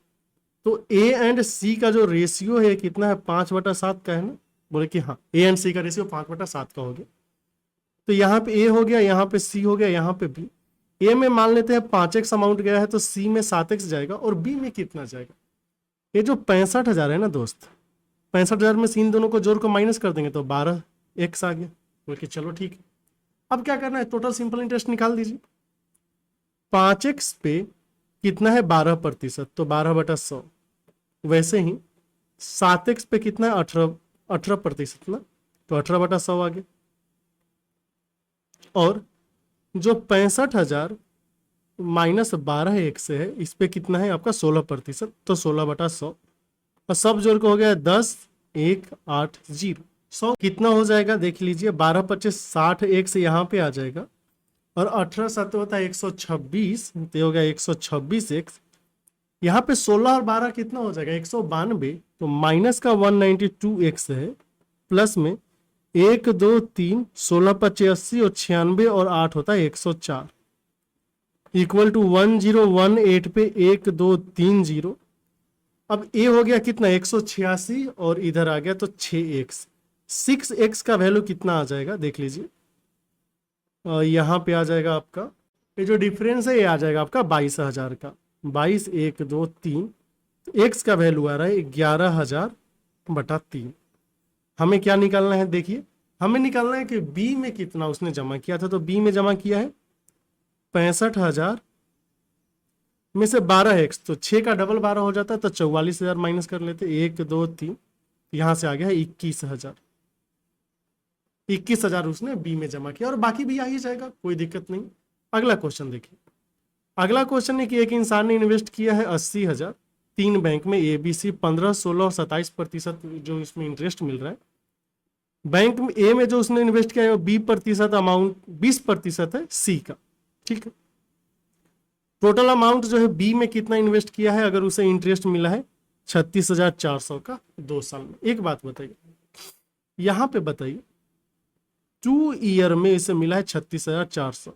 तो ए एंड सी का जो रेशियो है कितना है? 5/7 का है ना? बोले कि हाँ, ए एंड सी का रेशियो 5/7 का हो गया। तो यहाँ पे ए हो गया, यहाँ पे सी हो गया, यहाँ पे बी। ए में मान लेते हैं 5x अमाउंट गया है, तो सी में 7x जाएगा, और बी में कितना जाएगा? ये जो 65,000 है ना दोस्त, 65,000 में से इन दोनों को जोड़ को माइनस कर देंगे तो 12x आ गया। बोले कि चलो ठीक है। अब क्या करना है? टोटल सिंपल इंटरेस्ट निकाल दीजिए। 5x पे कितना है? 12%, तो 12/100। वैसे ही 7x पे कितना है? 18% ना, तो 18/100 आ गया। और जो 65,000 माइनस 12x है, इस पे कितना है आपका? 16%, तो 16/100, और सब जोड़ को हो गया 10,180। 100 कितना हो जाएगा देख लीजिए? 12/25 60x यहाँ पे आ जाएगा, और 18/7 होता है 126, तो हो गया 126x। यहाँ पे 16 और 12 कितना हो जाएगा? 192, तो माइनस का 192x है, प्लस में 1 2 3 16/85 और 96 और 8 होता है 104, इक्वल टू 1018 पे 1 2 3 0। अब ए हो गया कितना? 186, और इधर आ गया तो 6x। 6x का वैल्यू कितना आ जाएगा देख लीजिए। यहाँ पे आ जाएगा आपका, ये जो डिफरेंस है ये आ जाएगा आपका 22,000 का। 22 1 2 3, एक्स का वैल्यू आ रहा है 11,000/3। हमें क्या निकालना है? देखिए, हमें निकालना है कि बी में कितना उसने जमा किया था। तो बी में जमा किया है 65,000 में से 12x, तो 6 का डबल 12 हो जाता है, तो 44,000 माइनस कर लेते, 1 2 3, यहां से आ गया है 21,000। 21,000 उसने बी में जमा किया, और बाकी भी आ ही जाएगा, कोई दिक्कत नहीं। अगला क्वेश्चन देखिए। अगला क्वेश्चन है कि एक इंसान ने इन्वेस्ट किया है 80,000 3 बैंक में, ABC 15 16 और 27% जो इसमें इंटरेस्ट मिल रहा है। बैंक में ए में जो उसने इन्वेस्ट किया है वो 20% अमाउंट 20% है सी का। ठीक है, टोटल अमाउंट जो है बी में कितना इन्वेस्ट किया है? अगर उसे इंटरेस्ट मिला है 36,400 का 2 साल में। एक बात बताइए, यहां पे बताइए 2 ईयर में इसे मिला है 36,400,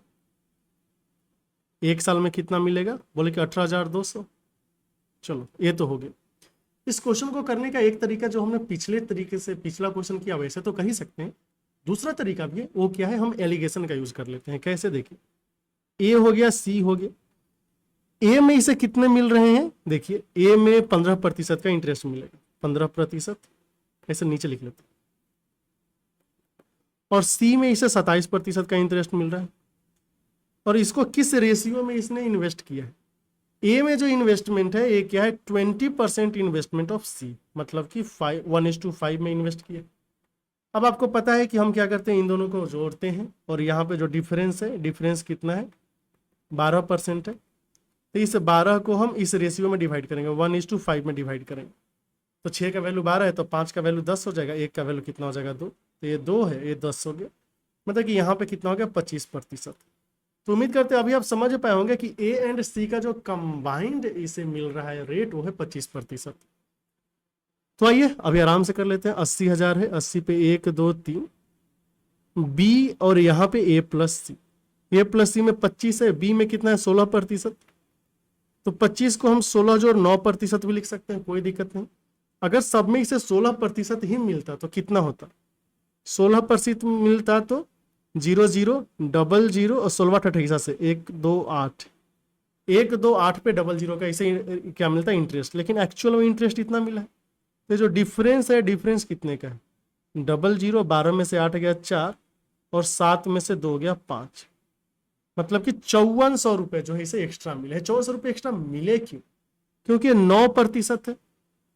1 साल में कितना मिलेगा? बोले कि 18,200। चलो ये तो हो गया। इस क्वेश्चन को करने का एक तरीका जो हमने पिछले तरीके से पिछला क्वेश्चन किया वैसे तो कर ही सकते हैं, दूसरा तरीका भी है, वो क्या है? हम एलिगेशन का यूज कर लेते हैं। कैसे? देखिए, ए हो गया, सी हो गया। ए में इसे कितने मिल रहे हैं? देखिए, ए में 15% का इंटरेस्ट मिलेगा, 15%, ऐसे नीचे लिख लेते हैं। और सी में इसे 27% का इंटरेस्ट मिल रहा है। और इसको किस रेशियो में इसने इन्वेस्ट किया है? ए में जो इन्वेस्टमेंट है ये क्या है, 20% इन्वेस्टमेंट ऑफ सी, मतलब कि 1:5 में इन्वेस्ट किया। अब आपको पता है कि हम क्या करते हैं, इन दोनों को जोड़ते हैं और यहाँ पे जो डिफरेंस है, डिफरेंस कितना है, 12% है। तो इस 12 को हम इस रेशियो में डिवाइड करेंगे, 1:5 में डिवाइड करेंगे। तो 6 का वैल्यू 12 है तो 5 का वैल्यू 10 हो जाएगा, 1 का वैल्यू कितना हो जाएगा 2, तो ये 2 है, ये 10 हो गया, मतलब कि यहाँ पे कितना हो गया 25%। तो उम्मीद करते हैं अभी आप समझ पाए होंगे कि ए एंड सी का जो कंबाइंड इसे मिल रहा है रेट वो है 25%। तो आइए अभी आराम से कर लेते हैं। 80,000 है, 80 पे 1 2 3 बी और यहाँ पे ए प्लस सी, ए प्लस सी में 25 है, बी में कितना है 16%। तो 25 को हम 16 जोड़ 9% भी लिख सकते हैं, कोई दिक्कत नहीं। अगर सब में इसे 16% ही मिलता तो कितना होता, 16% मिलता तो 0 0 0 0 और 16 28 से 1 2 8, 1 2 8 पे 00 का इसे क्या मिलता है इंटरेस्ट, लेकिन एक्चुअल में इंटरेस्ट इतना मिला है। तो जो डिफरेंस है, डिफरेंस कितने का है, 00, 12 में से 8 गया 4 और 7 में से 2 गया 5, मतलब कि 5400 रुपये जो है इसे एक्स्ट्रा मिले हैं। 5400 रुपये एक्स्ट्रा मिले क्यों, क्योंकि 9% है।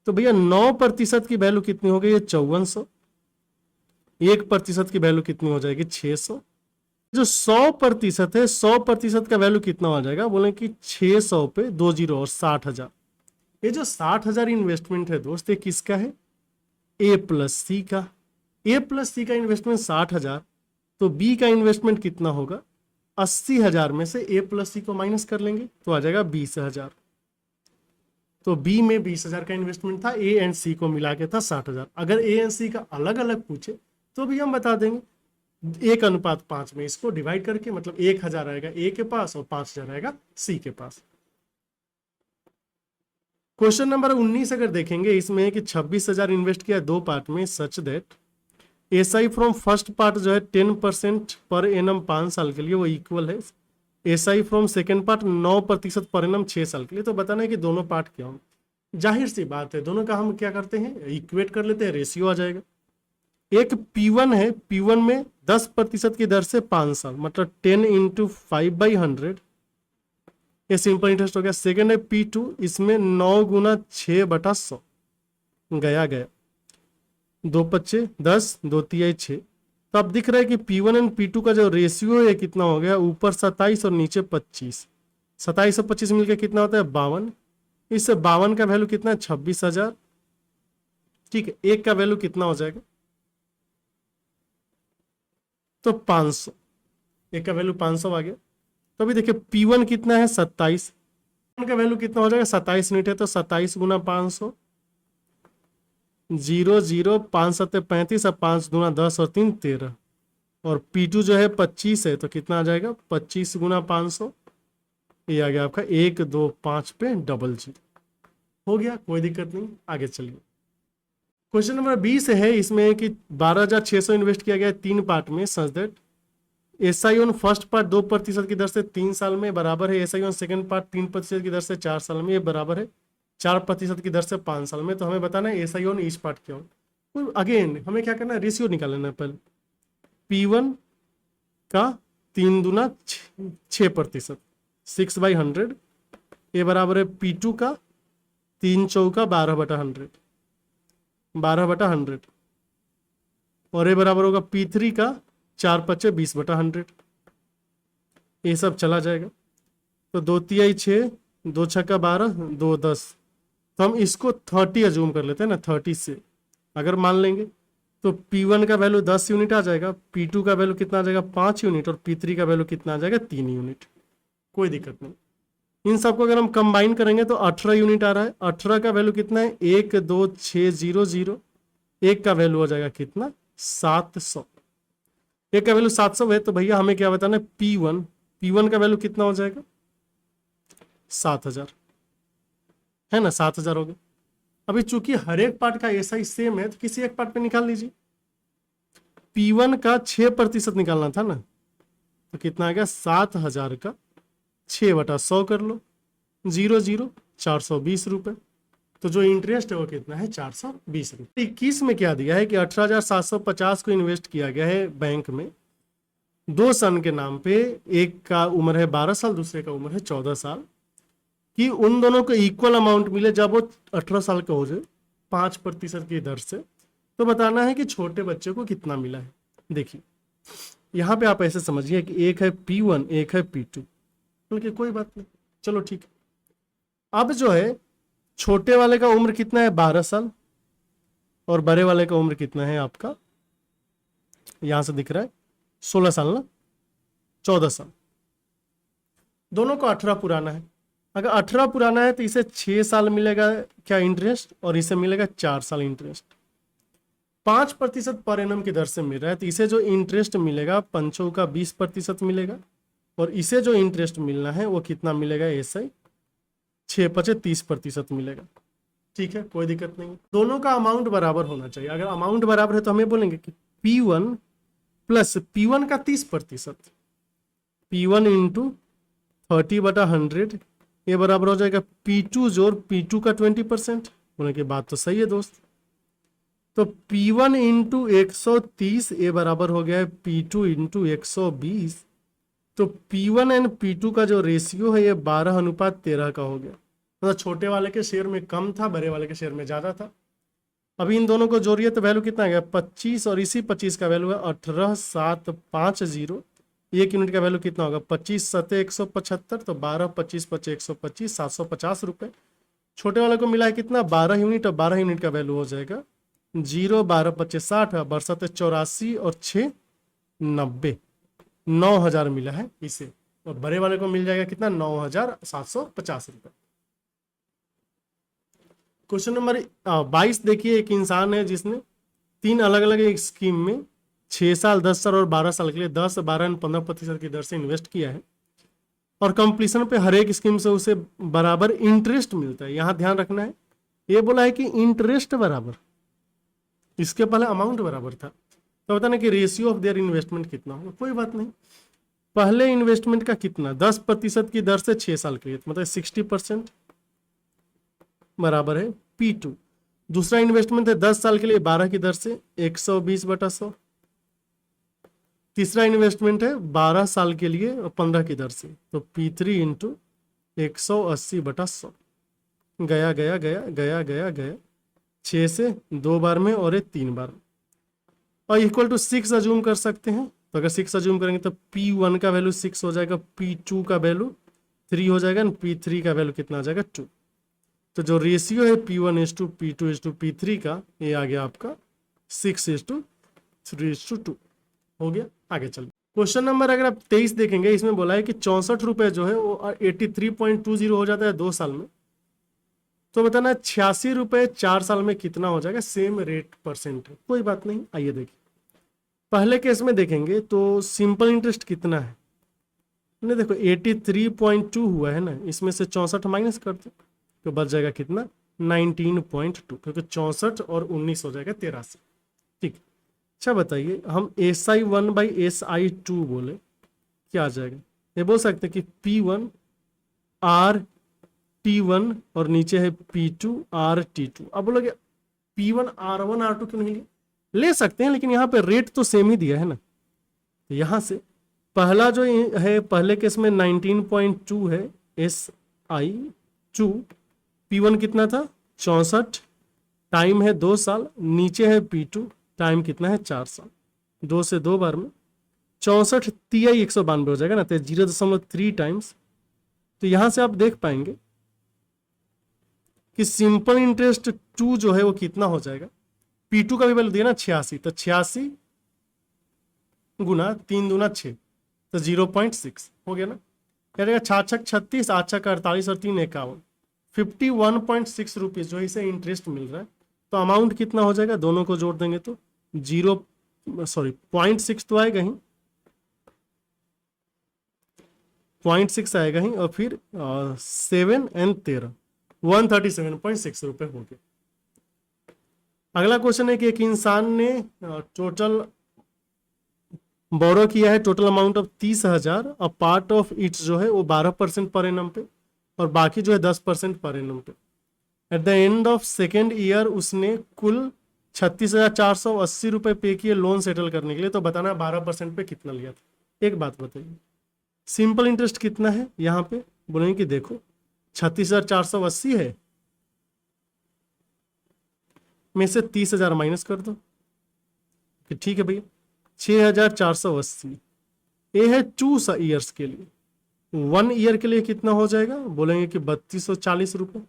तो भैया 9% की वैल्यू कितनी हो गई है 5400, 1% की वैल्यू कितनी हो जाएगी 600। जो 100% है, 100% का वैल्यू कितना हो जाएगा, बोले कि 600 पे 2 0 और 60,000। ये जो 60,000 इन्वेस्टमेंट है दोस्त, ये किसका है, ए प्लस सी का। ए प्लस सी का इन्वेस्टमेंट 60,000, तो बी का इन्वेस्टमेंट कितना होगा, 80,000 में से ए प्लस सी को माइनस कर लेंगे तो आ जाएगा 20,000। तो बी में 20,000 का इन्वेस्टमेंट था, ए एंड सी को मिला के था 60,000। अगर ए एंड सी का अलग अलग पूछे तो भी हम बता देंगे 1:5 में इसको डिवाइड करके, मतलब 1,000 आएगा ए के पास और 5,000 आएगा सी के पास। क्वेश्चन नंबर 19 अगर देखेंगे, इसमें है कि 26,000 इन्वेस्ट किया 2 पार्ट में, such that SI from first part जो है 10% पर एनम 5 साल के लिए वो इक्वल है SI from second part 9% per annum 6 साल के लिए। तो बताना है कि दोनों पार्ट क्या हो, जाहिर सी बात है दोनों का हम क्या करते हैं, इक्वेट कर लेते हैं, रेशियो आ जाएगा। एक P1 है, P1 में 10% की दर से 5 साल, मतलब 10 × 5/100, ये सिंपल इंटरेस्ट हो गया। सेकेंड है P2, इसमें 9 × 6/100 गया 2 5 10 2 3 6। तो अब दिख रहा है कि P1 एंड P2 का जो रेशियो है कितना हो गया, ऊपर 27 और नीचे 25, 27 और 25 मिलकर कितना होता है 52। इससे 52 का वैल्यू कितना है 26,000, ठीक है। एक का वैल्यू कितना हो जाएगा, तो 500, एक का वैल्यू 500 आ गया। तो अभी देखिए P1 कितना है 27, का वैल्यू कितना हो जाएगा 27 यूनिट है, तो 27 × 500 0 0 5 7 35 और 5 दूना 10 और 3 13, और P2 जो है 25 है तो कितना आ जाएगा 25 × 500, ये आ गया आपका 1 2 5 पे 00 हो गया, कोई दिक्कत नहीं। आगे चलिए क्वेश्चन नंबर 20 है, इसमें कि 12,600 इन्वेस्ट किया गया 3 पार्ट में, such that SI on first part 2% की दर से 3 साल में बराबर है एसआई ऑन सेकंड पार्ट 3% की दर से 4 साल में, ये बराबर है 4% की दर से 5 साल में। तो हमें बताना है एसआई ऑन ईच पार्ट क्या हो। तो अगेन हमें क्या करना है, रेशियो निकालना है। पहले P1 का 3 दूना 6%, 6/100, ये बराबर है P2 का 3 चौका 12/100, 12/100, और ये बराबर होगा P3 का 4 5 20/100, ये सब चला जाएगा। तो 2 3 6 2 6 12 2 10, तो हम इसको 30 अज्यूम कर लेते हैं ना, 30 से अगर मान लेंगे तो P1 का वैल्यू 10 यूनिट आ जाएगा, P2 का वैल्यू कितना आ जाएगा 5 यूनिट, और P3 का वैल्यू कितना आ जाएगा 3 यूनिट, कोई दिक्कत नहीं। इन सबको अगर हम कंबाइन करेंगे तो 18 यूनिट आ रहा है। 18 का वैल्यू कितना है 1 2 6 0 0, एक का वैल्यू हो जाएगा कितना 700, एक का वैल्यू 700 है। तो भैया हमें क्या बताना है P1 का वैल्यू कितना हो जाएगा 7,000, है ना, 7,000 हो गया। अभी चूंकि हर एक पार्ट का एसआई सेम है तो किसी एक पार्ट पे निकाल लीजिए। P1 का 6% निकालना था ना, तो कितना आ गया 7,000 का 6/100 कर लो, 0 0 420 रुपए। तो जो इंटरेस्ट है वो कितना है 420 रुपये। 21 में क्या दिया है कि 18,750 को इन्वेस्ट किया गया है बैंक में 2 सन के नाम पे, एक का उम्र है 12 साल, दूसरे का उम्र है 14 साल। कि उन दोनों को इक्वल अमाउंट मिले जब वो 18 साल का हो जाए 5% की दर से, तो बताना है कि छोटे बच्चे को कितना मिला है। देखिए यहाँ पे आप ऐसे समझिए कि एक है P1 एक है P2, बल्कि कोई बात नहीं, चलो ठीक है। अब जो है छोटे वाले का उम्र कितना है 12 साल और बड़े वाले का उम्र कितना है आपका, यहां से दिख रहा है 16 साल ना, 14 साल। दोनों को 18 पुराना है। अगर 18 पुराना है तो इसे 6 साल मिलेगा क्या इंटरेस्ट, और इसे मिलेगा 4 साल इंटरेस्ट। 5% पर एनम की दर से मिल रहा है, तो इसे जो इंटरेस्ट मिलेगा पंचों का 20% मिलेगा, और इसे जो इंटरेस्ट मिलना है वो कितना मिलेगा, ऐसा 6 30% मिलेगा। ठीक है, कोई दिक्कत नहीं। दोनों का अमाउंट बराबर होना चाहिए। अगर अमाउंट बराबर है तो हमें बोलेंगे कि P1 प्लस P1 का 30%, P1 इंटू 30/100 ये बराबर हो जाएगा P2 जोड़ P2 का 20%। बोले कि बात तो सही है दोस्त। तो P1 इंटू 130 ये बराबर हो गया है P2 इंटू 120। तो P1 एंड P2 का जो रेशियो है ये 12:13 का हो गया। मतलब छोटे वाले के शेयर में कम था, बड़े वाले के शेयर में ज़्यादा था। अभी इन दोनों को जोड़िए तो वैल्यू कितना आ गया 25, और इसी 25 का वैल्यू है 18,750। एक यूनिट का वैल्यू कितना होगा 25 7 175, तो 12 25 5 125 750 रुपये। छोटे वाले को मिला है कितना 12 यूनिट, और 12 यूनिट का वैल्यू हो जाएगा 0 12 25 60, बरसत 84 और 6 90, 9,000 मिला है इसे। और बड़े वाले को मिल जाएगा कितना 9,750 रुपये। क्वेश्चन नंबर 22 देखिए, एक इंसान है जिसने 3 अलग अलग स्कीम में 6 साल 10 साल और 12 साल के लिए 10 12 और 15% की दर से इन्वेस्ट किया है, और कंप्लीशन पे हर एक स्कीम से उसे बराबर इंटरेस्ट मिलता है। यहां ध्यान रखना है, ये बोला है कि इंटरेस्ट बराबर, इसके पहले अमाउंट बराबर था, तो बताना कि रेशियो ऑफ देयर इन्वेस्टमेंट कितना होगा। कोई बात नहीं, पहले इन्वेस्टमेंट का कितना 10% की दर से 6 साल के लिए, मतलब 60% बराबर है P2। दूसरा इन्वेस्टमेंट है 10 साल के लिए 12 की दर से 120/100। तीसरा इन्वेस्टमेंट है 12 साल के लिए और 15 की दर से, तो P3 इंटू 180/100। गया गया गया गया गया गया 6 से 2 बार में और 3 बार, और इक्वल टू 6 अज्यूम कर सकते हैं। तो अगर 6 अज्यूम करेंगे तो P1 का वैल्यू 6 हो जाएगा, P2 का वैल्यू 3 हो जाएगा, P3 का वैल्यू कितना आ जाएगा 2। तो जो रेशियो है P1:P2:P3 का, ये आ गया आपका 6:3:2 हो गया। आगे चलिए क्वेश्चन नंबर अगर आप 23 देखेंगे, इसमें बोला है कि 64 रुपए जो है वो 83.20 हो जाता है 2 साल में। तो बताना 86 रुपए 4 साल में कितना हो जाएगा, सेम रेट परसेंट है। कोई बात नहीं, आइए देखिए। पहले केस में देखेंगे तो सिंपल इंटरेस्ट कितना है, नहीं देखो 83.2 हुआ है ना, इसमें से 64 माइनस कर दो तो बच जाएगा कितना 19.2, क्योंकि 64 और 19 हो जाएगा 83। ठीक, अच्छा बताइए, हम SI1/SI2 बोले क्या आ जाएगा, ये बोल सकते हैं कि P1 RT1 और नीचे है P2 RT2। अब बोलोगे P1 R1 R2 क्यों नहीं ले सकते हैं, लेकिन यहाँ पे रेट तो सेम ही दिया है ना। तो यहाँ से पहला जो है, पहले केस में 19.2 है SI2, P1 कितना था 64, टाइम है 2 साल, नीचे है P2, टाइम कितना है 4 साल। 2 से 2 बार में 64 तिहाई 192 हो जाएगा ना, तो 0.3 टाइम्स। तो यहां से आप देख पाएंगे कि सिंपल इंटरेस्ट 2 जो है वो कितना हो जाएगा, P2 का भी वैल्यू दिया ना 86, तो 86 गुना 3 दूना 6, तो 0.6 हो गया ना। क्या रहेगा 6 36, 8 48 और 3 51, 51.6 रुपीज जो इसे इंटरेस्ट मिल रहा है। तो अमाउंट कितना हो जाएगा, दोनों को जोड़ देंगे तो 0.6 तो आएगा ही, 0.6 आएगा ही, और फिर 7 और 13 137.6 रुपए हो गए। अगला क्वेश्चन है कि एक इंसान ने टोटल बोरो किया है, टोटल अमाउंट ऑफ 30,000, और पार्ट ऑफ इट्स जो है वो 12% पर एनम पे, और बाकी जो है 10% पर एनम पे। At the end of second year उसने कुल 36,480 रुपए पे किए लोन सेटल करने के लिए। तो बताना 12% पे कितना लिया था। एक बात बताइए, सिंपल इंटरेस्ट कितना है, यहाँ पे बोलेंगे कि देखो 36,480 है, में से 30,000 माइनस कर दो कि ठीक है भैया 6,480 ये है 2 ईयर्स के लिए। 1 ईयर के लिए कितना हो जाएगा, बोलेंगे कि 3240 रुपये।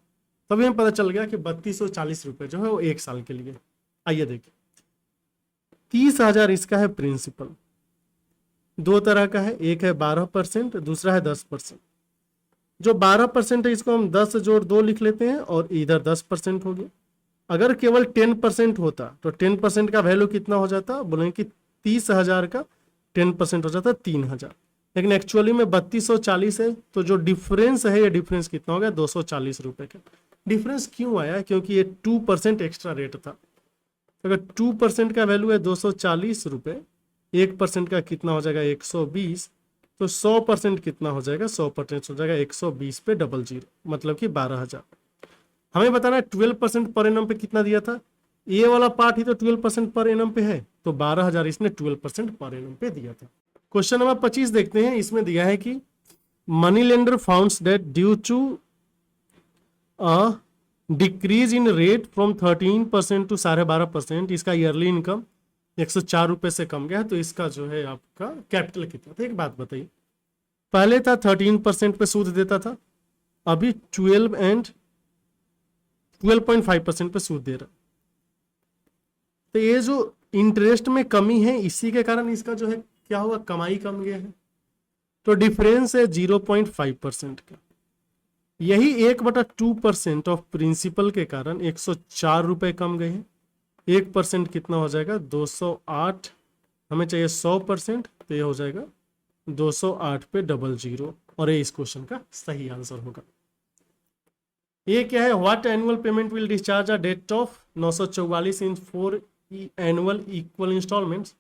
तभी हमें पता चल गया कि 3240 रुपये जो है वो 1 साल के लिए। आइए देखिए 30,000 इसका है प्रिंसिपल, दो तरह का है, एक है 12%, दूसरा है 10%। जो 12% है इसको हम 10 जोड़ 2 लिख लेते हैं और इधर 10% हो गया। अगर केवल 10% होता तो 10% का वैल्यू कितना हो जाता, बोलेंगे कि 30,000 का 10% हो जाता 3,000, लेकिन एक्चुअली में 3240 है, तो जो डिफरेंस है ये डिफरेंस कितना हो गया 240 रुपए का। डिफरेंस क्यों आया, क्योंकि ये 2% एक्स्ट्रा रेट था। अगर 2% का वैल्यू है 240 रुपए, 1% का कितना हो जाएगा 120, तो 100% कितना हो जाएगा 100% हो जाएगा 120 पे 00, मतलब कि 12,000। हमें बताना है 12% पर एनम पे कितना दिया था, ये वाला पार्ट ही तो 12% पर एनम पे है, तो 12,000 इसने 12% पर एनम पे दिया था। क्वेश्चन नंबर 25 देखते हैं। इसमें दिया है कि money lender founds that due to a decrease in rate from 13% to 12.5%, इसका ईयरली इनकम 104 रुपए से कम गया है, तो इसका जो है आपका कैपिटल कितना था। एक बात बताइए, पहले था 13% पे सूद देता था, अभी 12.5% पे सूद दे रहा। तो ये जो इंटरेस्ट में कमी है इसी के कारण इसका जो है क्या हुआ, कमाई कम गया है। तो डिफरेंस है 0.5% का। यही 1/2% ऑफ प्रिंसिपल के कारण 104 रुपए कम गए हैं। 1% कितना हो जाएगा 208, हमें चाहिए 100%, तो ये हो जाएगा 208 पे 00, और ये इस क्वेश्चन का सही आंसर होगा। ये क्या है, what annual payment will discharge a debt of 944 in 4 annual equal installments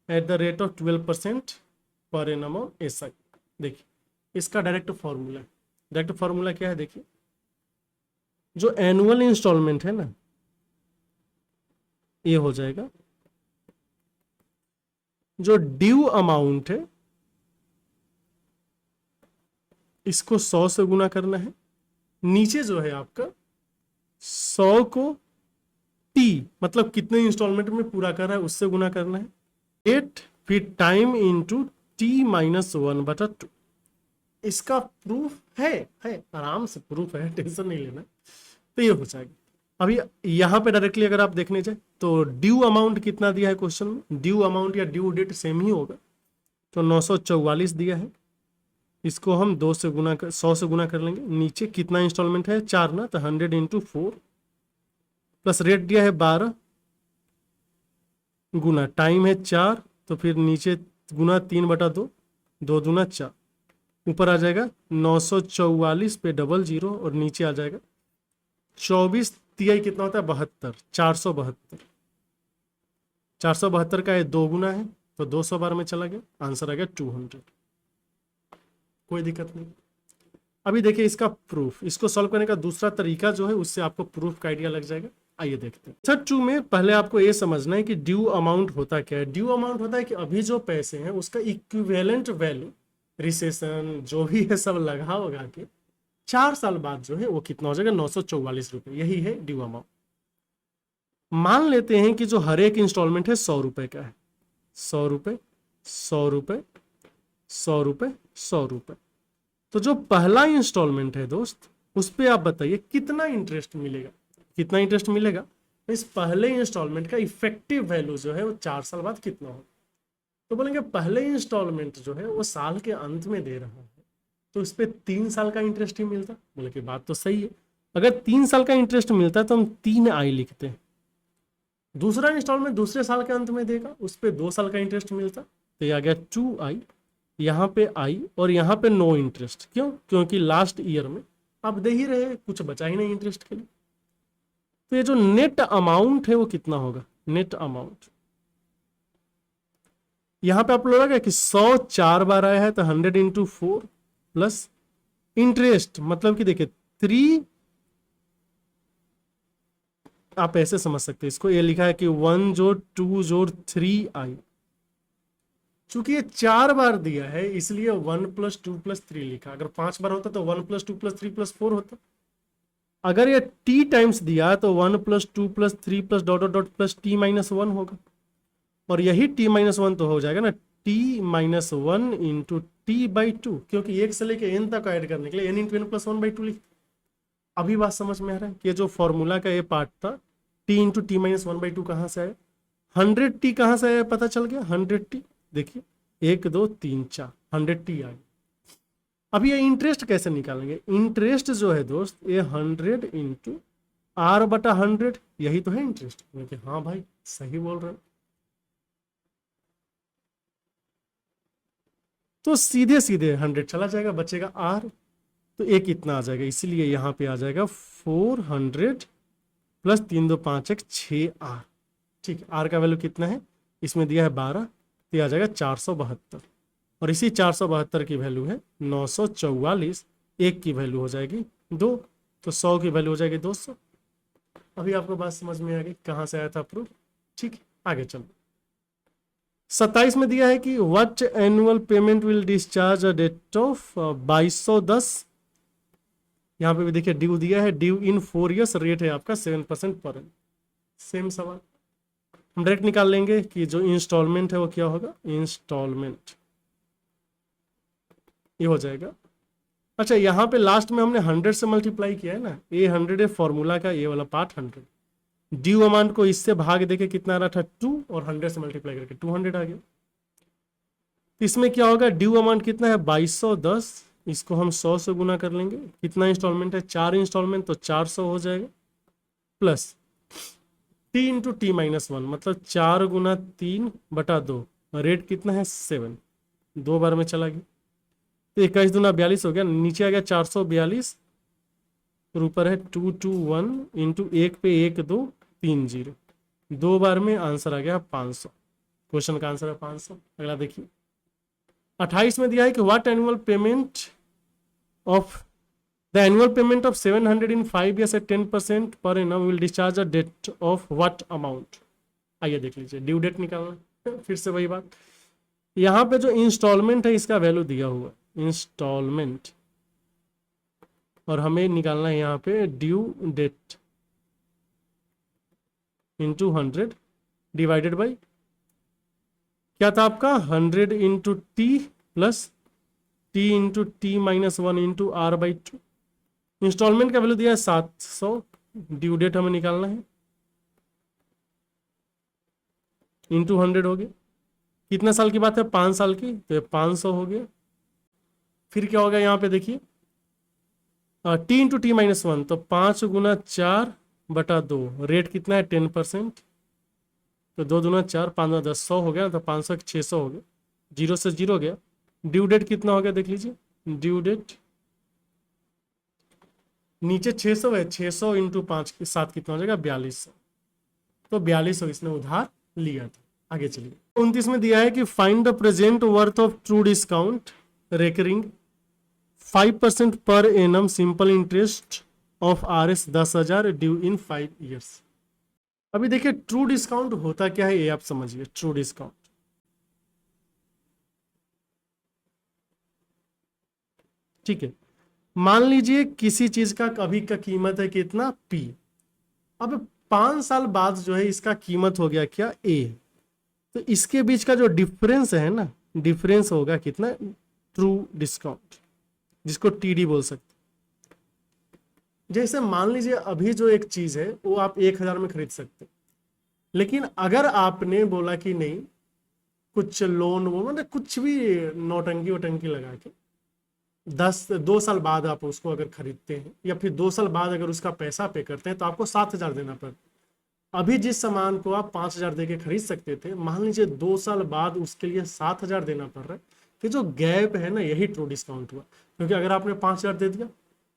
at the rate of 12% per annum on SI. देखिए इसका डायरेक्ट फॉर्मूला, डायरेक्ट फॉर्मूला क्या है, देखिए जो एनुअल इंस्टॉलमेंट है ना, ये हो जाएगा जो ड्यू अमाउंट है इसको 100 से गुना करना है, नीचे जो है आपका 100 को टी मतलब कितने इंस्टॉलमेंट में पूरा कर रहा है उससे गुना करना है, 8 फिर टाइम इंटू t-1/2। इसका प्रूफ है आराम से प्रूफ है, टेंशन नहीं लेना, तो ये हो जाएगा। अभी यहां पे डायरेक्टली अगर आप देखने जाए तो ड्यू अमाउंट कितना दिया है क्वेश्चन में, ड्यू अमाउंट या ड्यू डेट सेम ही होगा, तो 944 दिया है, इसको हम 100 से गुना कर लेंगे। नीचे कितना इंस्टॉलमेंट है 4 ना, तो 100 इंटू 4 प्लस रेट दिया है 12 गुना टाइम है 4, तो फिर नीचे गुना 3/2, 2 दूना 4, ऊपर आ जाएगा 944 पे 00, और नीचे आ जाएगा 24 तिहाई कितना होता है 72, 472। 472 का ये 2 गुना है, तो 200 बार में चला गया, आंसर आ गया 200। कोई दिक्कत नहीं। अभी देखिए इसका प्रूफ, इसको सॉल्व करने का दूसरा तरीका जो है उससे आपको प्रूफ का आइडिया लग जाएगा। आइए देखते हैं। मेथड 2 में पहले आपको ये समझना है कि ड्यू अमाउंट होता क्या है। ड्यू अमाउंट होता है कि अभी जो पैसे हैं उसका इक्विवेलेंट वैल्यू, रिसेशन जो भी है सब लगा के 4 साल बाद जो है वो कितना हो जाएगा 944 रुपए, यही है ड्यू अमाउंट। मान लेते हैं कि जो हर एक इंस्टॉलमेंट है 100 रुपए का है, 100 रुपए 100 रुपए 100 रुपए 100 रुपए, तो जो पहला इंस्टॉलमेंट है दोस्त उस पर आप बताइए कितना इंटरेस्ट मिलेगा, कितना इंटरेस्ट मिलेगा। इस पहले इंस्टॉलमेंट का इफेक्टिव वैल्यू जो है वो 4 साल बाद कितना होगा, तो बोलेंगे पहले इंस्टॉलमेंट जो है वो साल के अंत में दे रहा है, तो इस पर 3 साल का इंटरेस्ट ही मिलता। बोले कि बात तो सही है, अगर 3 साल का इंटरेस्ट मिलता है तो हम 3i लिखते हैं। दूसरा इंस्टॉलमेंट दूसरे साल के अंत में देगा, उस पर 2 साल का इंटरेस्ट मिलता, तो ये आ गया 2i, यहाँ पे i और यहाँ पे नो इंटरेस्ट। क्यों, क्योंकि लास्ट ईयर में आप दे ही रहे, कुछ बचा ही नहीं इंटरेस्ट के लिए। तो ये जो नेट अमाउंट है वो कितना होगा, नेट अमाउंट यहाँ पे आप लोग कि 100 4 बार आया है, तो 100 इंटू 4 प्लस इंटरेस्ट, मतलब कि देखिए 3, आप ऐसे समझ सकते हैं इसको, ये लिखा है कि 1 जोड़ 2 जोड़ 3i, चूंकि ये 4 बार दिया है इसलिए 1 + 2 + 3 लिखा। अगर 5 बार होता तो 1 + 2 + 3 + 4 होता। अगर ये t टाइम्स दिया तो 1 + 2 + 3 + ... t-1 होगा। और यही t-1 तो हो जाएगा ना t-1 इंटू t/2, क्योंकि 1 से लेके n तक ऐड करने के लिए n × n + 1/2 लिख। अभी बात समझ में आ रहा है कि जो फॉर्मूला का ये पार्ट था t × t-1/2 कहाँ से आया, 100t कहाँ से आया पता चल गया। 100t देखिए 1 2 3 4 100t आ गया। अब ये इंटरेस्ट कैसे निकालेंगे? इंटरेस्ट जो है दोस्त ये 100 इंटू r/100, यही तो है इंटरेस्ट। हाँ भाई सही बोल रहे हो। तो सीधे सीधे 100 चला जाएगा, बचेगा r, तो एक कितना आ जाएगा, इसीलिए यहाँ पे आ जाएगा 400 + 3 2 5 1 6r। ठीक है, r का वैल्यू कितना है इसमें दिया है 12, तो ये आ जाएगा 472। और इसी 472 की वैल्यू है 944, एक की वैल्यू हो जाएगी 2, तो 100 की वैल्यू हो जाएगी 200। अभी आपको बात समझ में आ गई कहाँ से आया था प्रूफ। ठीक है, आगे चलो। 27 में दिया है कि what annual payment will discharge a debt of 2210। यहाँ पे भी देखिए ड्यू दिया है, ड्यू इन 4 ईयर्स, रेट है आपका 7% पर एनम। सेम सवाल हम डायरेक्ट निकाल लेंगे कि जो इंस्टॉलमेंट है वो क्या होगा, इंस्टॉलमेंट ये हो जाएगा। अच्छा यहाँ पे लास्ट में हमने 100 से मल्टीप्लाई किया है ना, ये 100 है फॉर्मूला का, ये वाला पार्ट 100। ड्यू अमाउंट को इससे भाग देके कितना आ रहा था 2, और 100 से मल्टीप्लाई करके 200 आ गया। इसमें क्या होगा, ड्यू अमाउंट कितना है 2210, इसको हम 100 से गुना कर लेंगे। कितना इंस्टॉलमेंट है, 4 इंस्टॉलमेंट, तो 400 हो जाएगा, प्लस t × t-1 मतलब 4 × 3/2, रेट कितना है 7, 2 बार में चला गया, तो 21 दूना 42 हो गया, नीचे आ गया 442, और ऊपर है 221 इंटू 1 पे 1 2 3 0, 2 बार में आंसर आ गया 500। क्वेश्चन का आंसर है 500। अगला देखिए 28 में दिया है कि what annual payment of the annual payment of 700 in 5 years at 10% per annum will discharge a debt of what amount. आइए देख लीजिए, ड्यू डेट निकालना, फिर से वही बात। यहाँ पे जो इंस्टॉलमेंट है इसका वैल्यू दिया हुआ इंस्टॉलमेंट, और हमें निकालना है यहाँ पे due date into 100 divided by क्या था आपका 100 into T plus T into t-1 into r/2। Installment का वैल्यू दिया है 700, ड्यू डेट हमें निकालना है, इंटू 100 हो गया। कितना साल की बात है, 5 साल की, तो ये 500 हो गया। फिर क्या होगा यहाँ पे देखिए t इंटू t-1, तो 5 × 4/2, रेट कितना है 10%, तो 2 दूना 4 5 दूना 10, 100 हो गया, तो 500 600 हो गया, 0 से 0 हो गया। ड्यू डेट कितना हो गया देख लीजिए, ड्यू डेट नीचे 600 है, 600 इंटू 5 के साथ कितना हो जाएगा 4200, तो 4200 इसने उधार लिया था। आगे चलिए 29 में दिया है कि find the present worth of true discount recurring 5% per annum simple interest of RS 10,000 due in 5 years। अभी देखिए ट्रू डिस्काउंट होता क्या है ये आप समझिए। ट्रू डिस्काउंट ठीक है, मान लीजिए किसी चीज का अभी का कीमत है कितना P, अब 5 साल बाद जो है इसका कीमत हो गया क्या A, तो इसके बीच का जो डिफरेंस है ना, डिफरेंस होगा कितना ट्रू डिस्काउंट, जिसको TD बोल सकते। जैसे मान लीजिए अभी जो एक चीज है वो आप 1000 में खरीद सकते, लेकिन अगर आपने बोला कि नहीं कुछ लोन वो मतलब कुछ भी नौटंकी वोटंकी लगा के 2 साल बाद आप उसको अगर खरीदते हैं, या फिर 2 साल बाद अगर उसका पैसा पे करते हैं, तो आपको 7000 देना पड़ता। अभी जिस सामान को आप 5000 दे के खरीद सकते थे, मान लीजिए 2 साल बाद उसके लिए 7000 देना पड़ रहा है, फिर जो गैप है ना यही ट्रू डिस्काउंट हुआ। क्योंकि अगर आपने 5000 दे दिया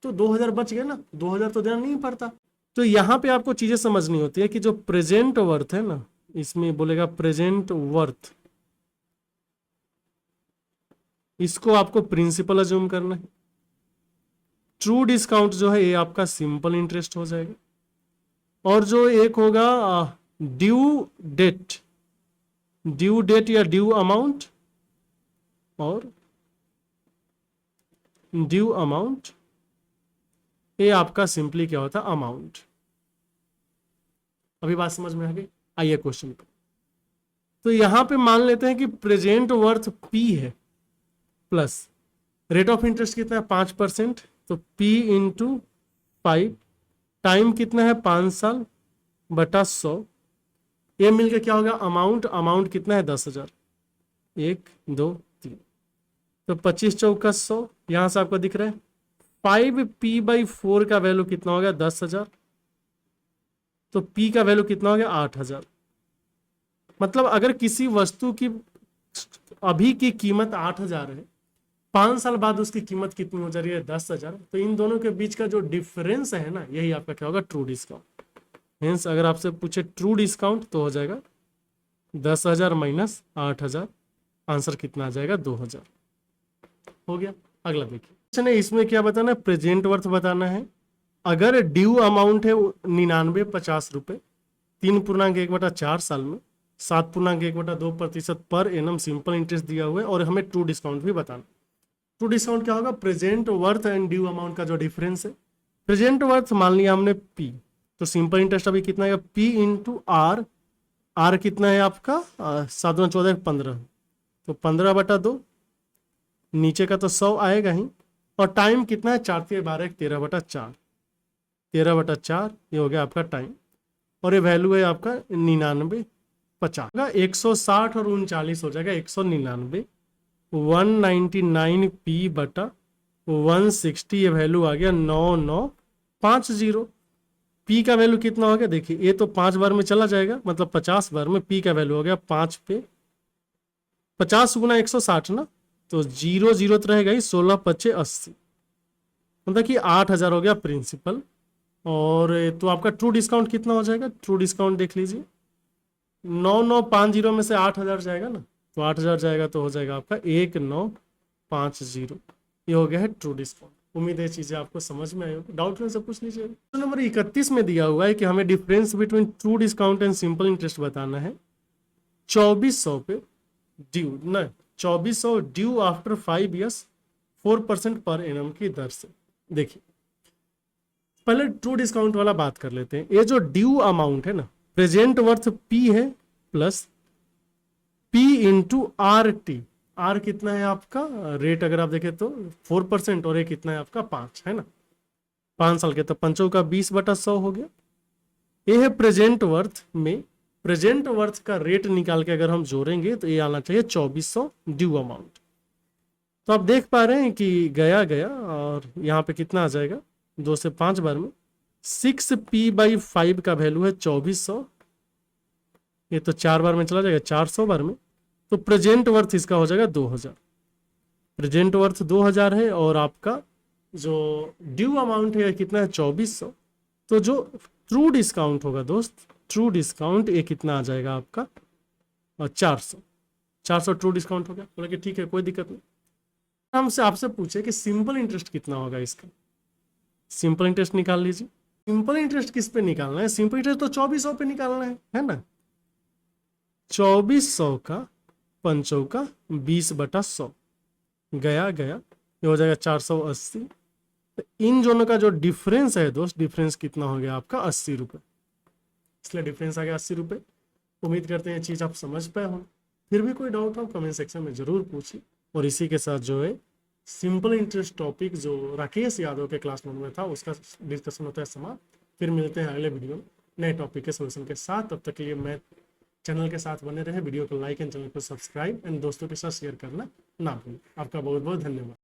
तो 2000 बच गया ना, 2000 तो देना नहीं पड़ता। तो यहाँ पे आपको चीजें समझनी होती है कि जो प्रेजेंट वर्थ है ना, इसमें बोलेगा प्रेजेंट वर्थ, इसको आपको प्रिंसिपल अज्यूम करना है। ट्रू डिस्काउंट जो है ये आपका सिंपल इंटरेस्ट हो जाएगा, और जो एक होगा ड्यू डेट या ड्यू अमाउंट, और ड्यू अमाउंट, ये आपका सिंपली क्या होता है, अमाउंट। अभी बात समझ में आ गई? आइए क्वेश्चन पे। तो यहां पे मान लेते हैं कि प्रेजेंट वर्थ P है प्लस रेट ऑफ इंटरेस्ट कितना है 5%, तो P इंटू 5, टाइम कितना है 5 साल बटा 100, ये मिलकर क्या होगा अमाउंट, अमाउंट कितना है 10,000, 1 2 3, तो 25 चौका 100, यहां से आपको दिख रहा है 5P/4 का वैल्यू कितना हो गया 10,000, तो P का वैल्यू कितना हो गया 8,000। मतलब अगर किसी वस्तु की अभी की कीमत 8,000 है, 5 साल बाद उसकी कीमत कितनी हो जा रही है 10,000, तो इन दोनों के बीच का जो डिफरेंस है ना, यही आपका क्या होगा ट्रू डिस्काउंट। हेंस अगर आपसे पूछे ट्रू डिस्काउंट तो हो जाएगा 10,000 माइनस 8,000, आंसर कितना आ जाएगा 2,000। हो गया। अगला देखिए, इसमें क्या बताना है, प्रेजेंट वर्थ बताना है। अगर ड्यू अमाउंट है 99.50 रुपए, 3.1/4 साल में 7.1/2% पर एनम सिंपल इंटरेस्ट दिया हुआ है, और हमें ट्रू डिस्काउंट भी बताना। ट्रू डिस्काउंट क्या होगा, present worth and due amount का जो डिफरेंस है। प्रेजेंट वर्थ मान लिया हमने P, तो सिंपल इंटरेस्ट अभी कितना है P इंटू आर, आर कितना है आपका 7 × 14 = 15, तो 15/2, नीचे का तो 100 आएगा ही, और टाइम कितना है 4 × 12 = 13/4, 13/4 ये हो गया आपका टाइम, और ये वैल्यू है आपका 99.50, 160 और 39 हो जाएगा 199, 199P/160, ये वैल्यू आ गया 9950। P का वैल्यू कितना हो गया, देखिए ये तो 5 बार में चला जाएगा, मतलब 50 बार में P का वैल्यू हो गया 5 पे 50 × 160 ना, तो 0 0 तो रहेगा ही, 16 5 80, मतलब कि 8,000 हो गया प्रिंसिपल। और तो आपका ट्रू डिस्काउंट कितना हो जाएगा, ट्रू डिस्काउंट देख लीजिए, 9950 में से 8,000 जाएगा ना, तो 8,000 जाएगा तो हो जाएगा आपका 1950, ये हो गया है ट्रू डिस्काउंट। उम्मीद है चीजें आपको समझ में आई होगी, डाउट में से पूछ लीजिए। तो नंबर 31 में दिया हुआ है कि हमें difference between true discount and simple interest बताना है। 2400 पे ड्यू ना, 2400 due after 5 years 4% per annum की दर से। देखिए पहले ट्रू डिस्काउंट वाला बात कर लेते हैं। ये जो ड्यू अमाउंट है ना, प्रेजेंट वर्थ P है plus P into RT, R कितना है आपका रेट, अगर आप देखें तो 4%, और ये कितना है आपका 5 है ना, 5 साल के, तो 5 का 20/100 हो गया। ये है प्रेजेंट वर्थ में, प्रेजेंट वर्थ का रेट निकाल के अगर हम जोड़ेंगे तो ये आना चाहिए 2400 ड्यू अमाउंट। तो आप देख पा रहे हैं कि गया गया, और यहाँ पे कितना आ जाएगा 2 से 5 बार में 6P/5 का वैल्यू है 2400, ये तो 4 बार में चला जाएगा 400 बार में, तो प्रेजेंट वर्थ इसका हो जाएगा 2000। प्रेजेंट वर्थ 2000 है, और आपका जो ड्यू अमाउंट है कितना है 2400, तो जो ट्रू डिस्काउंट होगा दोस्त, ट्रू डिस्काउंट ये कितना आ जाएगा आपका 400 ट्रू डिस्काउंट हो गया। बोला कि ठीक है कोई दिक्कत नहीं। हमसे आपसे पूछे कि सिंपल इंटरेस्ट कितना होगा इसका, सिंपल इंटरेस्ट निकाल लीजिए। सिंपल इंटरेस्ट किस पे निकालना है, सिंपल इंटरेस्ट तो 2400 पे निकालना है ना। 2400 का 5 का 20/100 गया गया, ये हो जाएगा 480। तो इन दोनों का जो डिफरेंस है दोस्त, डिफरेंस कितना हो गया आपका 80 रुपये, इसलिए डिफरेंस आ गया 80 रुपये। उम्मीद करते हैं चीज़ आप समझ पाए हो। फिर भी कोई डाउट हो कमेंट सेक्शन में ज़रूर पूछिए। और इसी के साथ जो है सिंपल इंटरेस्ट टॉपिक जो राकेश यादव के क्लास 9 में था उसका डिस्कशन होता है समाप्त। फिर मिलते हैं अगले वीडियो में नए टॉपिक के सोल्यूशन के साथ। तब तक के लिए मैं चैनल के साथ बने रहे, वीडियो को लाइक एंड चैनल को सब्सक्राइब एंड दोस्तों के साथ शेयर करना ना भूलें। आपका बहुत बहुत धन्यवाद।